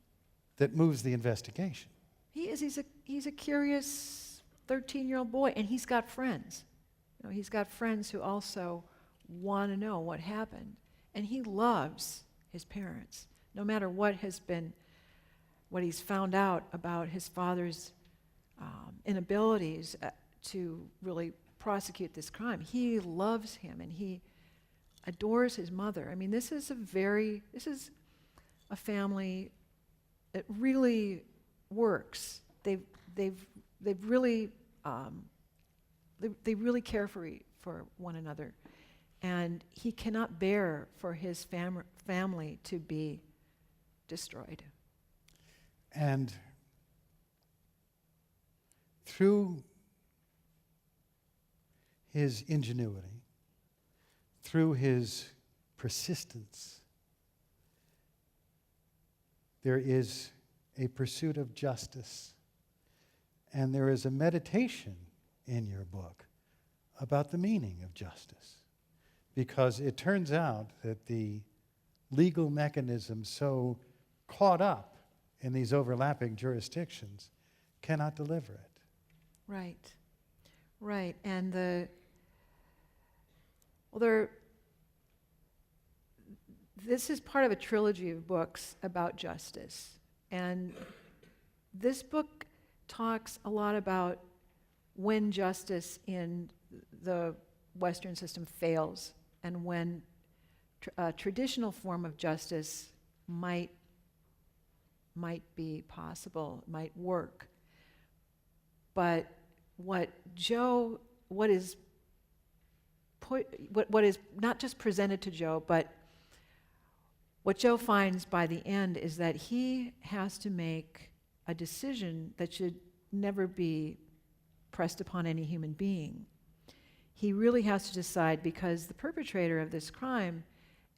S2: that moves the investigation.
S3: He's a curious 13-year-old boy, and he's got friends. You know, he's got friends who also want to know what happened, and he loves his parents. No matter what he's found out about his father's inabilities to really prosecute this crime, he loves him, and he adores his mother. I mean, this is a family that really works. They really care for one another, and he cannot bear for his family to be destroyed.
S2: And through his ingenuity, through his persistence, there is a pursuit of justice. And there is a meditation in your book about the meaning of justice. Because it turns out that the legal mechanism so caught up in these overlapping jurisdictions cannot deliver it.
S3: Right. Right. And this is part of a trilogy of books about justice. And this book talks a lot about when justice in the Western system fails, and when a traditional form of justice might be possible, might work. But what is not just presented to Joe, but what Joe finds by the end is that he has to make a decision that should never be pressed upon any human being. He really has to decide, because the perpetrator of this crime,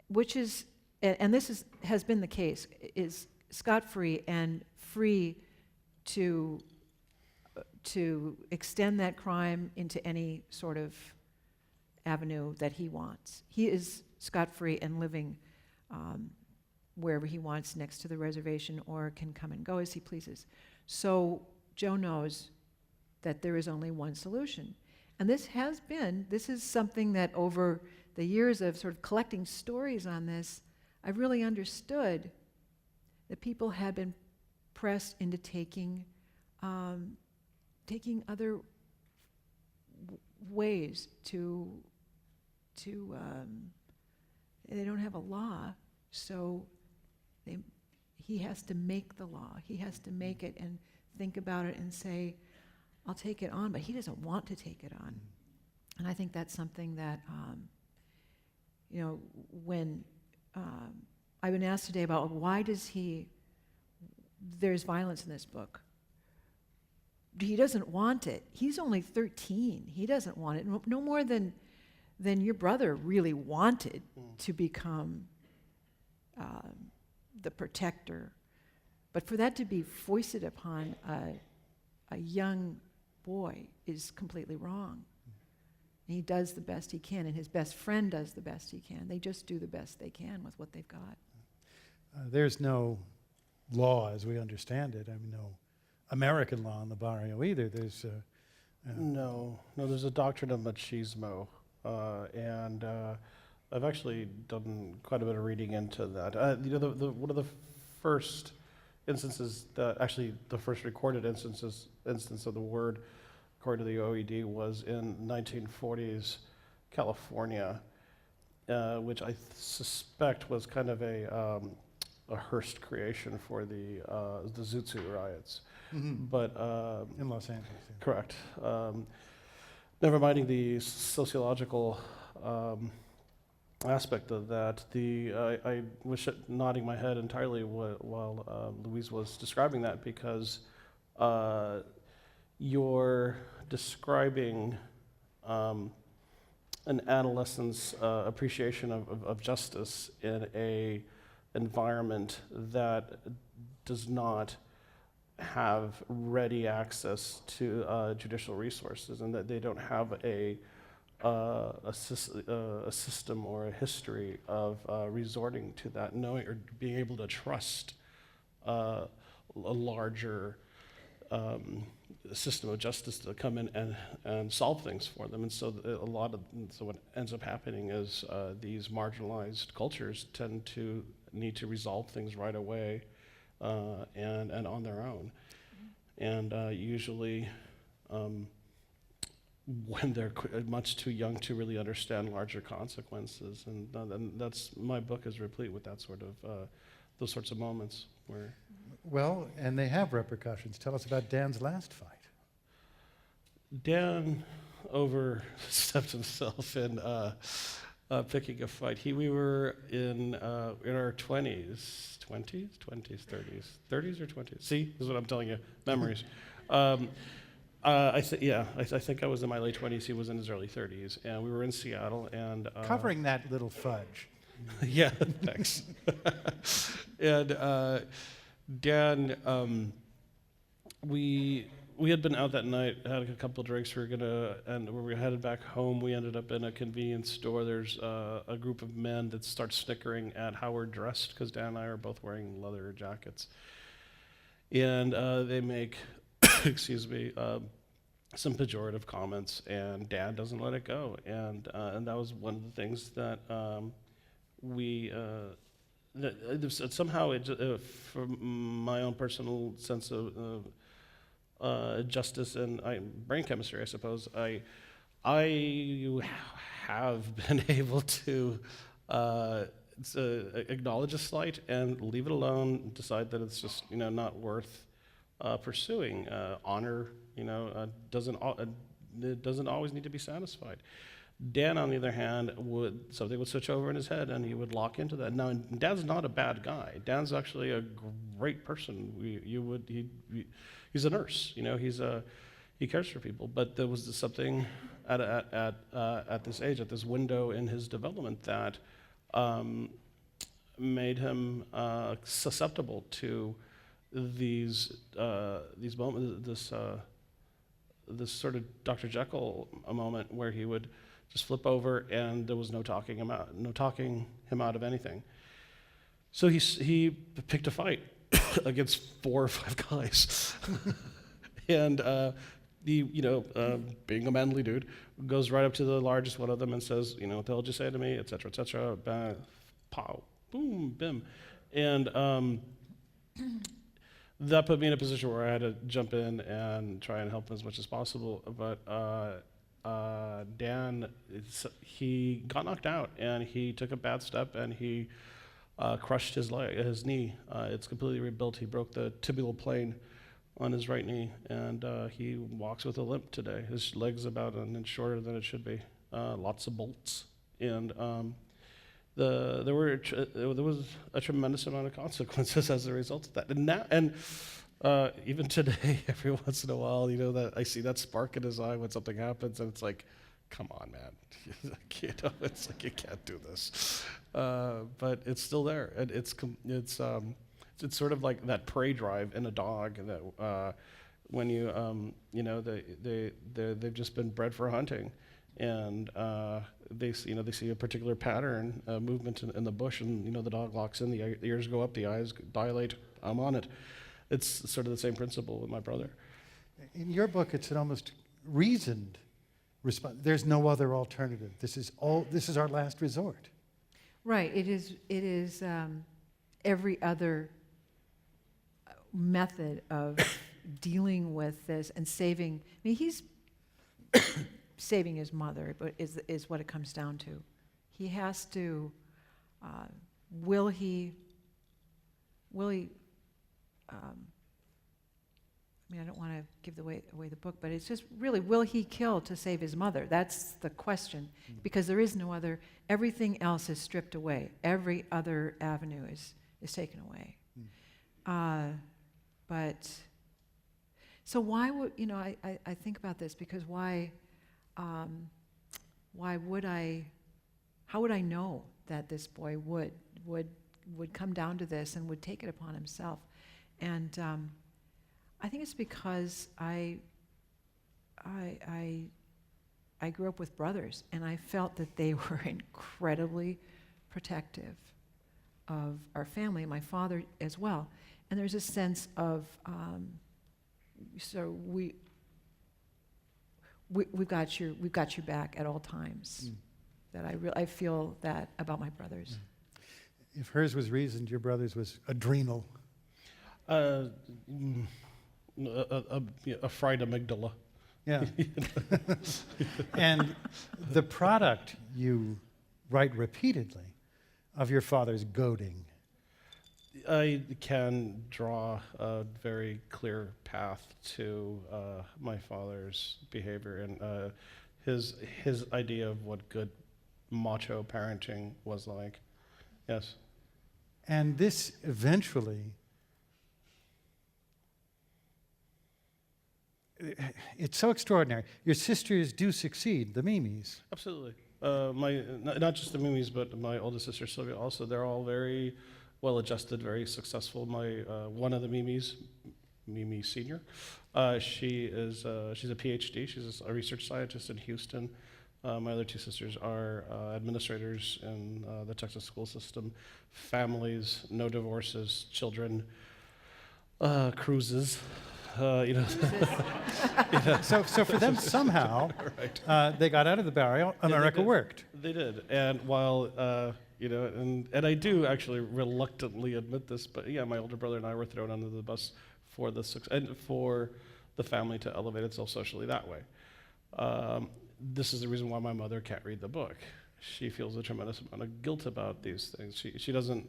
S3: which is, and this has been the case, is scot-free and free to extend that crime into any sort of avenue that he wants. He is scot-free and living wherever he wants next to the reservation, or can come and go as he pleases. So Joe knows that there is only one solution. And this is something that over the years of sort of collecting stories on this, I've really understood that people had been pressed into taking other ways to they don't have a law, so he has to make the law. He has to make it and think about it and say, I'll take it on, but he doesn't want to take it on. And I think that's something that, when I've been asked today about why there's violence in this book. He doesn't want it. He's only 13. He doesn't want it. No more than your brother really wanted to become the protector. But for that to be foisted upon a young boy is completely wrong. And he does the best he can, and his best friend does the best he can. They just do the best they can with what they've got.
S2: There's no law as we understand it. I mean, no American law in the barrio either. There's
S4: No, there's a doctrine of machismo, and I've actually done quite a bit of reading into that. One of the first instances, the first recorded instance of the word, according to the OED, was in 1940s California, which I suspect was kind of a Hearst creation for the Zoot Suit riots.
S2: Mhm.
S4: But
S2: In Los Angeles. Yeah.
S4: correct. Never minding the sociological aspect of that, I was nodding my head entirely while Louise was describing that, because you're describing an adolescent's appreciation of justice in a environment that does not have ready access to judicial resources, and that they don't have a system or a history of resorting to that, knowing or being able to trust a larger system of justice to come in and solve things for them. And so so what ends up happening is these marginalized cultures tend to need to resolve things right away and on their own. And usually when they're much too young to really understand larger consequences. And that's, my book is replete with that sort of, those sorts of moments where.
S2: Well, and they have repercussions. Tell us about Dan's last fight.
S4: Dan overstepped himself in picking a fight. We were in our 20s, 30s or 20s. See, this is what I'm telling you, memories. I think I was in my late 20s. He was in his early 30s, and we were in Seattle. And
S2: Covering that little fudge.
S4: yeah, thanks. And Dan, we had been out that night, had a couple of drinks. We were and when we were headed back home, we ended up in a convenience store. There's a group of men that start snickering at how we're dressed, because Dan and I are both wearing leather jackets. And they make, excuse me, some pejorative comments, and Dan doesn't let it go. And that was one of the things that somehow, from my own personal sense of justice and brain chemistry, I suppose, I have been able to acknowledge a slight and leave it alone, decide that it's just not worth pursuing. Honor, doesn't always need to be satisfied. Dan, on the other hand, something would switch over in his head, and he would lock into that. Now, Dan's not a bad guy. Dan's actually a great person. He's a nurse. He cares for people. But there was something at this age, at this window in his development, that made him susceptible to these moments. This sort of Dr. Jekyll moment where he would just flip over, and there was no talking him out of anything. So he picked a fight against 4 or 5 guys, and being a manly dude, goes right up to the largest one of them and says, what the hell did you say to me, et cetera, bang, pow, boom, bim, and that put me in a position where I had to jump in and try and help him as much as possible. But Dan, he got knocked out, and he took a bad step, and he crushed his knee. It's completely rebuilt. He broke the tibial plane on his right knee, and he walks with a limp today. His leg's about an inch shorter than it should be. Lots of bolts, and there was a tremendous amount of consequences as a result of that. And even today, every once in a while, that I see that spark in his eye when something happens, and it's like, come on, man, it's like you can't do this. But it's still there, and it's sort of like that prey drive in a dog that when they've just been bred for hunting. And they see a particular pattern, movement in the bush, and the dog locks in, the ears go up, the eyes dilate. I'm on it. It's sort of the same principle with my brother.
S2: In your book, it's an almost reasoned response. There's no other alternative. This is our last resort.
S3: Right. It is every other method of dealing with this and saving. I mean, he's saving his mother, but is what it comes down to. He has to. Will he will he, I mean, I don't want to give away the book, but it's just really, will he kill to save his mother? That's the question, because there is no other, everything else is stripped away. Every other avenue is taken away. But, so why would, I think about this, because why would how would I know that this boy would come down to this and would take it upon himself? And I think it's because I grew up with brothers, and I felt that they were incredibly protective of our family, my father as well. And there's a sense of, so we've got your back at all times. That I feel that about my brothers.
S2: If hers was reasoned, your brother's was adrenal.
S4: A fried amygdala.
S2: Yeah. And the product you write repeatedly of your father's goading.
S4: I can draw a very clear path to my father's behavior and his idea of what good macho parenting was like. Yes.
S2: And this eventually, it's so extraordinary. Your sisters do succeed, the Mimis.
S4: Absolutely. Not just the Mimis, but my oldest sister Sylvia also. They're all very well-adjusted, very successful. One of the Mimis, Mimi Senior, she's a PhD. She's a research scientist in Houston. My other two sisters are administrators in the Texas school system. Families, no divorces, children, cruises.
S2: So for them, somehow,
S4: Right.
S2: they got out of the barrel. America worked.
S4: They did. And while, and I do actually reluctantly admit this, but yeah, my older brother and I were thrown under the bus for the family to elevate itself socially that way. This is the reason why my mother can't read the book. She feels a tremendous amount of guilt about these things. She doesn't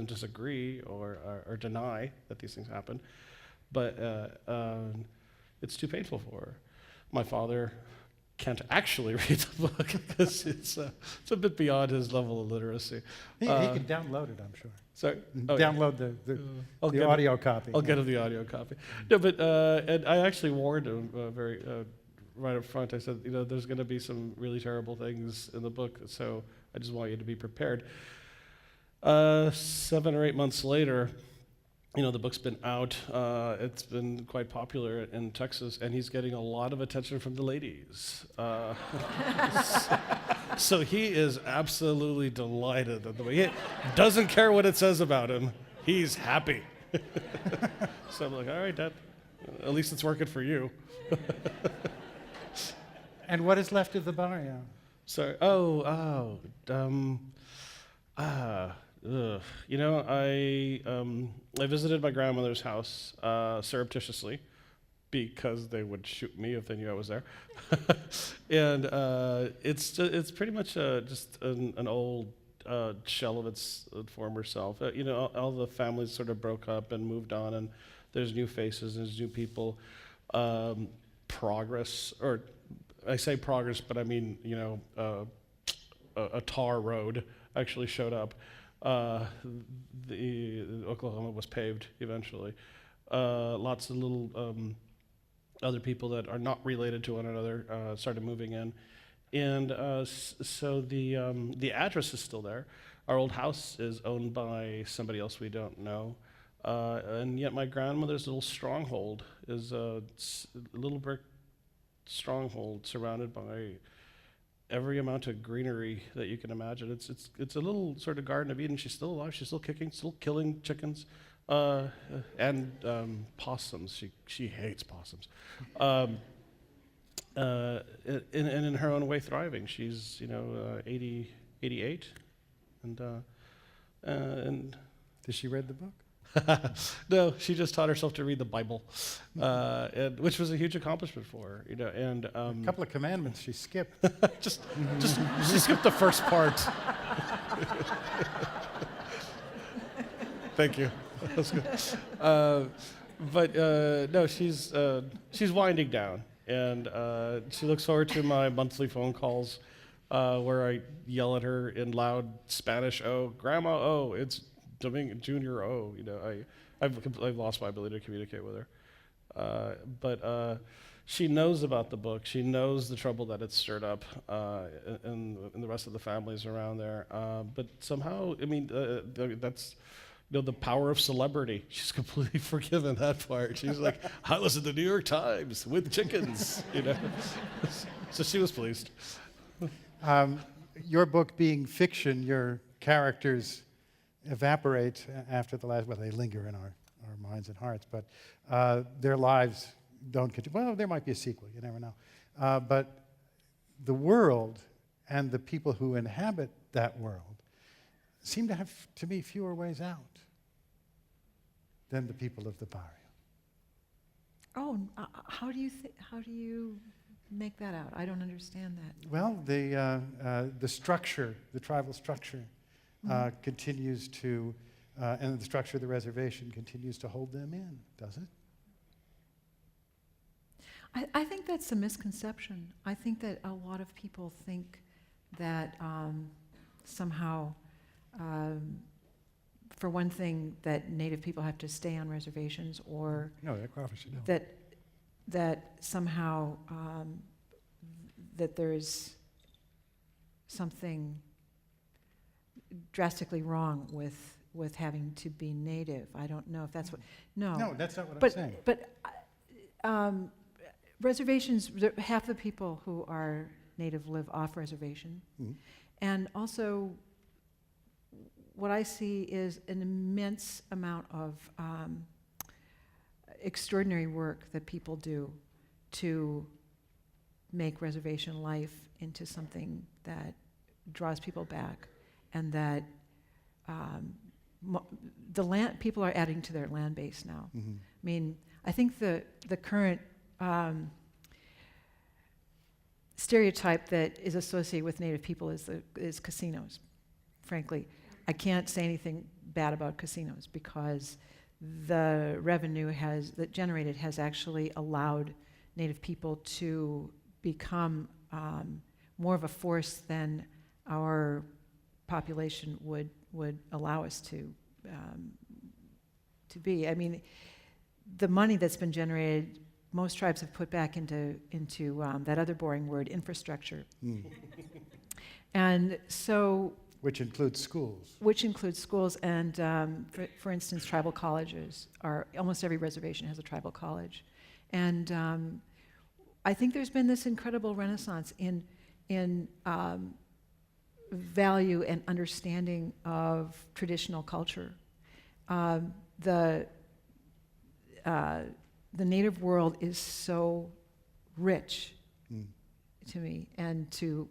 S4: disagree or deny that these things happen, but it's too painful for her. My father can't actually read the book because it's a bit beyond his level of literacy.
S2: He can download it, I'm sure.
S4: Sorry?
S2: Download the audio copy.
S4: I'll get him the audio copy. No, but and I actually warned him right up front. I said, there's going to be some really terrible things in the book, so I just want you to be prepared. 7 or 8 months later, the book's been out. It's been quite popular in Texas, and he's getting a lot of attention from the ladies. So he is absolutely delighted at the way. He doesn't care what it says about him. He's happy. So I'm like, all right, Dad, at least it's working for you.
S2: And what is left of the barrio?
S4: Sorry. I visited my grandmother's house surreptitiously because they would shoot me if they knew I was there, and it's pretty much just an old shell of its former self. All the families sort of broke up and moved on, and there's new faces, there's new people. Progress, or I say progress, but I mean a tar road actually showed up. The Oklahoma was paved eventually. Lots of little other people that are not related to one another started moving in, and so the address is still there. Our old house is owned by somebody else we don't know, and yet my grandmother's little stronghold is a little brick stronghold surrounded by every amount of greenery that you can imagine. It's a little sort of Garden of Eden. She's still alive. She's still kicking, still killing chickens, and possums. She hates possums, and in her own way thriving. She's 88, and
S2: Did she read the book?
S4: no, she just taught herself to read the Bible, which was a huge accomplishment for her. And
S2: A couple of commandments she skipped.
S4: just she skipped the first part. Thank you. No, she's winding down, and she looks forward to my monthly phone calls, where I yell at her in loud Spanish, "Oh, Grandma, oh, it's Domingo Junior, oh." I've lost my ability to communicate with her, but she knows about the book. She knows the trouble that it's stirred up in the rest of the families around there. But somehow, that's the power of celebrity. She's completely forgiven that part. She's like, I was in the New York Times with chickens, So she was pleased.
S2: Your book being fiction, your characters evaporate after the last, well, they linger in our minds and hearts, but their lives don't continue. Well, there might be a sequel, you never know. But the world and the people who inhabit that world seem to have, to me, fewer ways out than the people of the barrio.
S3: Oh, how do you make that out? I don't understand that.
S2: Well, the structure, the tribal structure, continues to, and the structure of the reservation continues to hold them in, does it?
S3: I think that's a misconception. I think that a lot of people think that somehow, for one thing, that Native people have to stay on reservations, or
S2: No, that obviously no.
S3: that somehow that there's something drastically wrong with having to be Native. I don't know if that's what.
S2: No, that's not what I'm saying.
S3: But reservations, half the people who are Native live off reservation.
S2: Mhm.
S3: And also, what I see is an immense amount of extraordinary work that people do to make reservation life into something that draws people back, and that the land people are adding to their land base now.
S2: Mhm.
S3: I mean, I think the current stereotype that is associated with Native people is casinos. Frankly, I can't say anything bad about casinos, because the revenue that generated has actually allowed Native people to become more of a force than our population would allow us to be. I mean, the money that's been generated, most tribes have put back into that other boring word, infrastructure. And so,
S2: Which includes schools.
S3: And for instance, tribal colleges almost every reservation has a tribal college. And I think there's been this incredible renaissance in value and understanding of traditional culture. The Native world is so rich to me, and to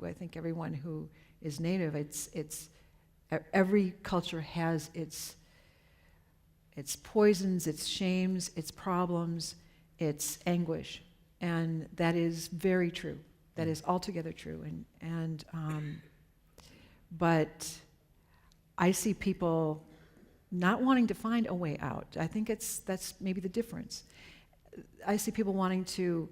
S3: I think everyone who is Native. It's every culture has its poisons, its shames, its problems, its anguish, and that is very true. That is altogether true. But I see people not wanting to find a way out. I think that's maybe the difference. I see people wanting to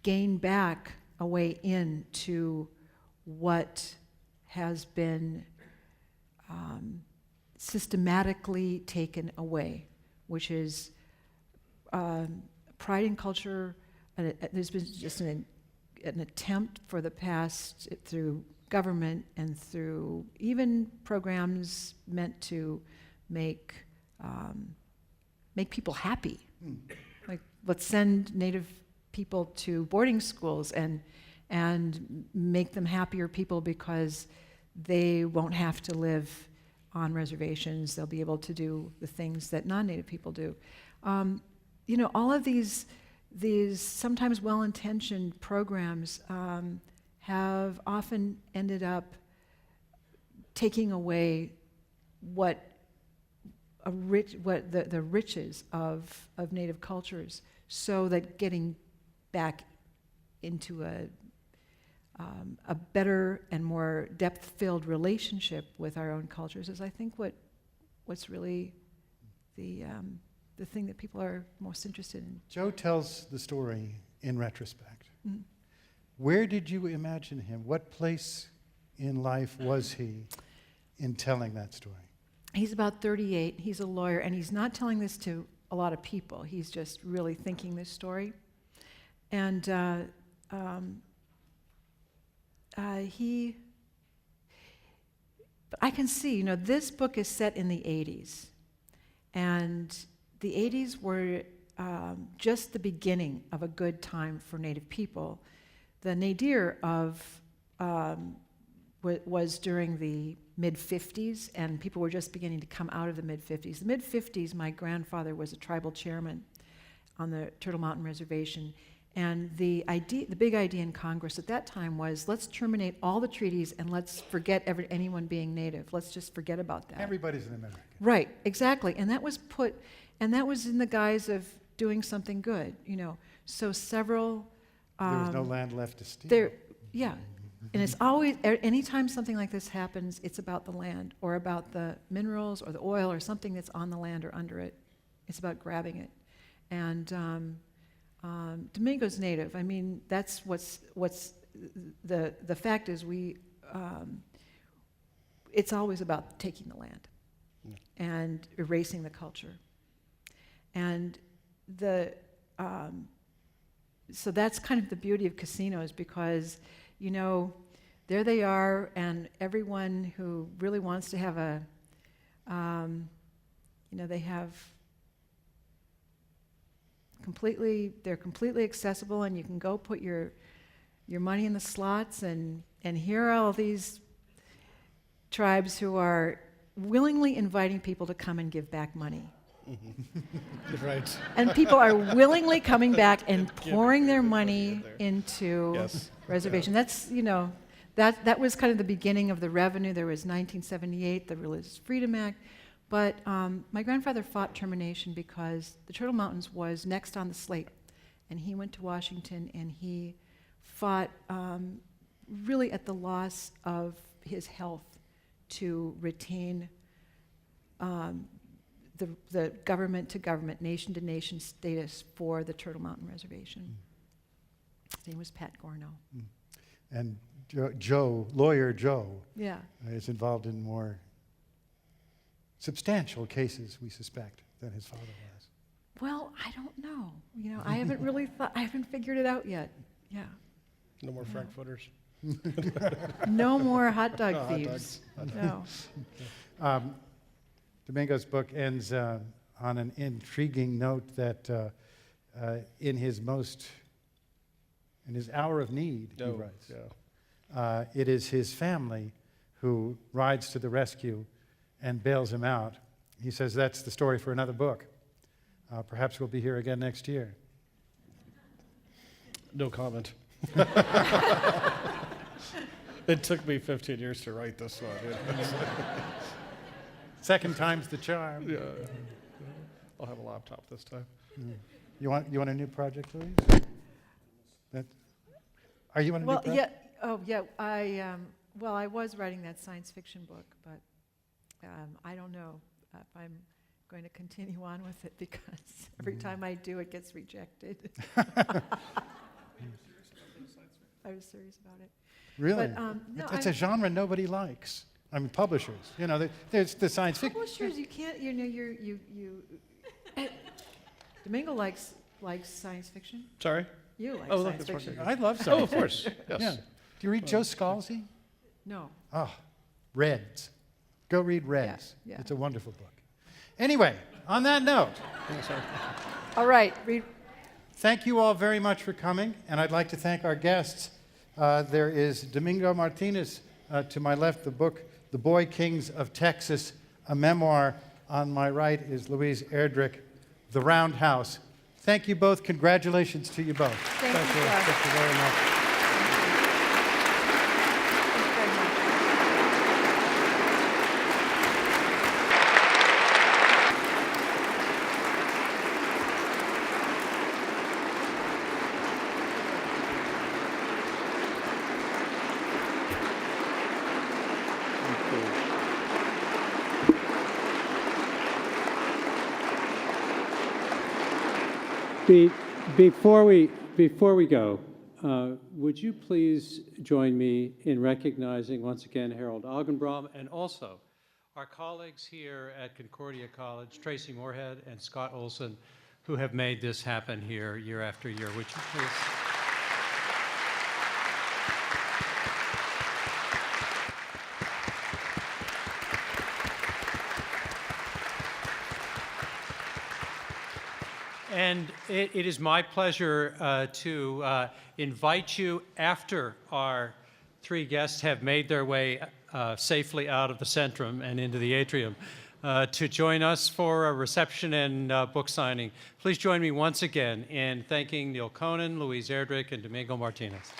S3: gain back a way into what has been systematically taken away, which is pride in culture. There's been just an attempt for the past, through government and through even programs meant to make people happy. Like, let's send Native people to boarding schools and make them happier people, because they won't have to live on reservations. They'll be able to do the things that non-Native people do. All of these sometimes well-intentioned programs have often ended up taking away the riches of Native cultures, so that getting back into a better and more depth-filled relationship with our own cultures is, I think, what what's really the thing that people are most interested in.
S2: Joe tells the story in retrospect.
S3: Mm.
S2: Where did you imagine him? What place in life was he in telling that story?
S3: He's about 38. He's a lawyer, and he's not telling this to a lot of people. He's just really thinking this story. And I can see, this book is set in the 80s. And the 80s were just the beginning of a good time for Native people. The nadir was during the mid-50s, and people were just beginning to come out of the mid-50s. The mid-50s, my grandfather was a tribal chairman on the Turtle Mountain Reservation, and the big idea in Congress at that time was, let's terminate all the treaties and let's forget anyone being Native. Let's just forget about that.
S2: Everybody's an American.
S3: Right, exactly. And that was in the guise of doing something good, So several...
S2: There was no land left to steal.
S3: Yeah. And it's always, anytime something like this happens, it's about the land or about the minerals or the oil or something that's on the land or under it. It's about grabbing it. And Domingo's Native. I mean, that's what's the fact is it's always about taking the land and erasing the culture. And so that's kind of the beauty of casinos, because there they are, and everyone who really wants to have they have they're completely accessible, and you can go put your money in the slots, and here are all these tribes who are willingly inviting people to come and give back money.
S4: Mm-hmm. Right.
S3: And people are willingly coming back and pouring their money into reservation. That's, that was kind of the beginning of the revenue. There was 1978, the Religious Freedom Act. But my grandfather fought termination because the Turtle Mountains was next on the slate. And he went to Washington and he fought really at the loss of his health to retain the government-to-government, nation-to-nation status for the Turtle Mountain Reservation. His name was Pat Gorno.
S2: And lawyer Joe,
S3: Yeah.
S2: is involved in more substantial cases, we suspect, than his father was.
S3: Well, I don't know. I haven't really I haven't figured it out yet. Yeah.
S4: No more Frankfurters.
S3: No more hot dog
S4: Hot
S3: thieves.
S4: dogs.
S3: No.
S2: Domingo's book ends on an intriguing note that in his hour of need, he writes, it is his family who rides to the rescue and bails him out. He says that's the story for another book. Perhaps we'll be here again next year.
S4: No comment. It took me 15 years to write this one.
S2: Second time's the charm.
S4: Yeah. I'll have a laptop this time.
S2: You want a new project, Louise? Are you on a new project?
S3: Yeah. Oh, yeah. I was writing that science fiction book, but I don't know if I'm going to continue on with it, because every time I do, it gets rejected. I was serious about it.
S2: Really?
S3: But, no,
S2: it's a genre nobody likes. I mean, publishers. There's the science fiction.
S3: Publishers, you can't. Domingo likes science fiction.
S4: Sorry?
S3: You like
S4: Oh,
S3: science
S4: that's
S3: fiction.
S2: I love science
S4: Oh, of course. Yes.
S2: Yeah. Do you read Joe Scalzi?
S3: No.
S2: Oh, Reds. Go read Reds.
S3: Yeah.
S2: It's a wonderful book. Anyway, on that note,
S3: All right. Read.
S2: thank you all very much for coming, and I'd like to thank our guests. There is Domingo Martinez to my left, the book The Boy Kings of Texas, a memoir. On my right is Louise Erdrich, The Roundhouse. Thank you both. Congratulations to you both.
S3: Thank you, Doug.
S2: Thank you very much.
S1: Before we go, would you please join me in recognizing once again Harold Augenbraum and also our colleagues here at Concordia College, Tracy Moorhead and Scott Olson, who have made this happen here year after year. Would you please? And it is my pleasure to invite you, after our three guests have made their way safely out of the Centrum and into the atrium, to join us for a reception and book signing. Please join me once again in thanking Neil Conan, Louise Erdrich, and Domingo Martinez.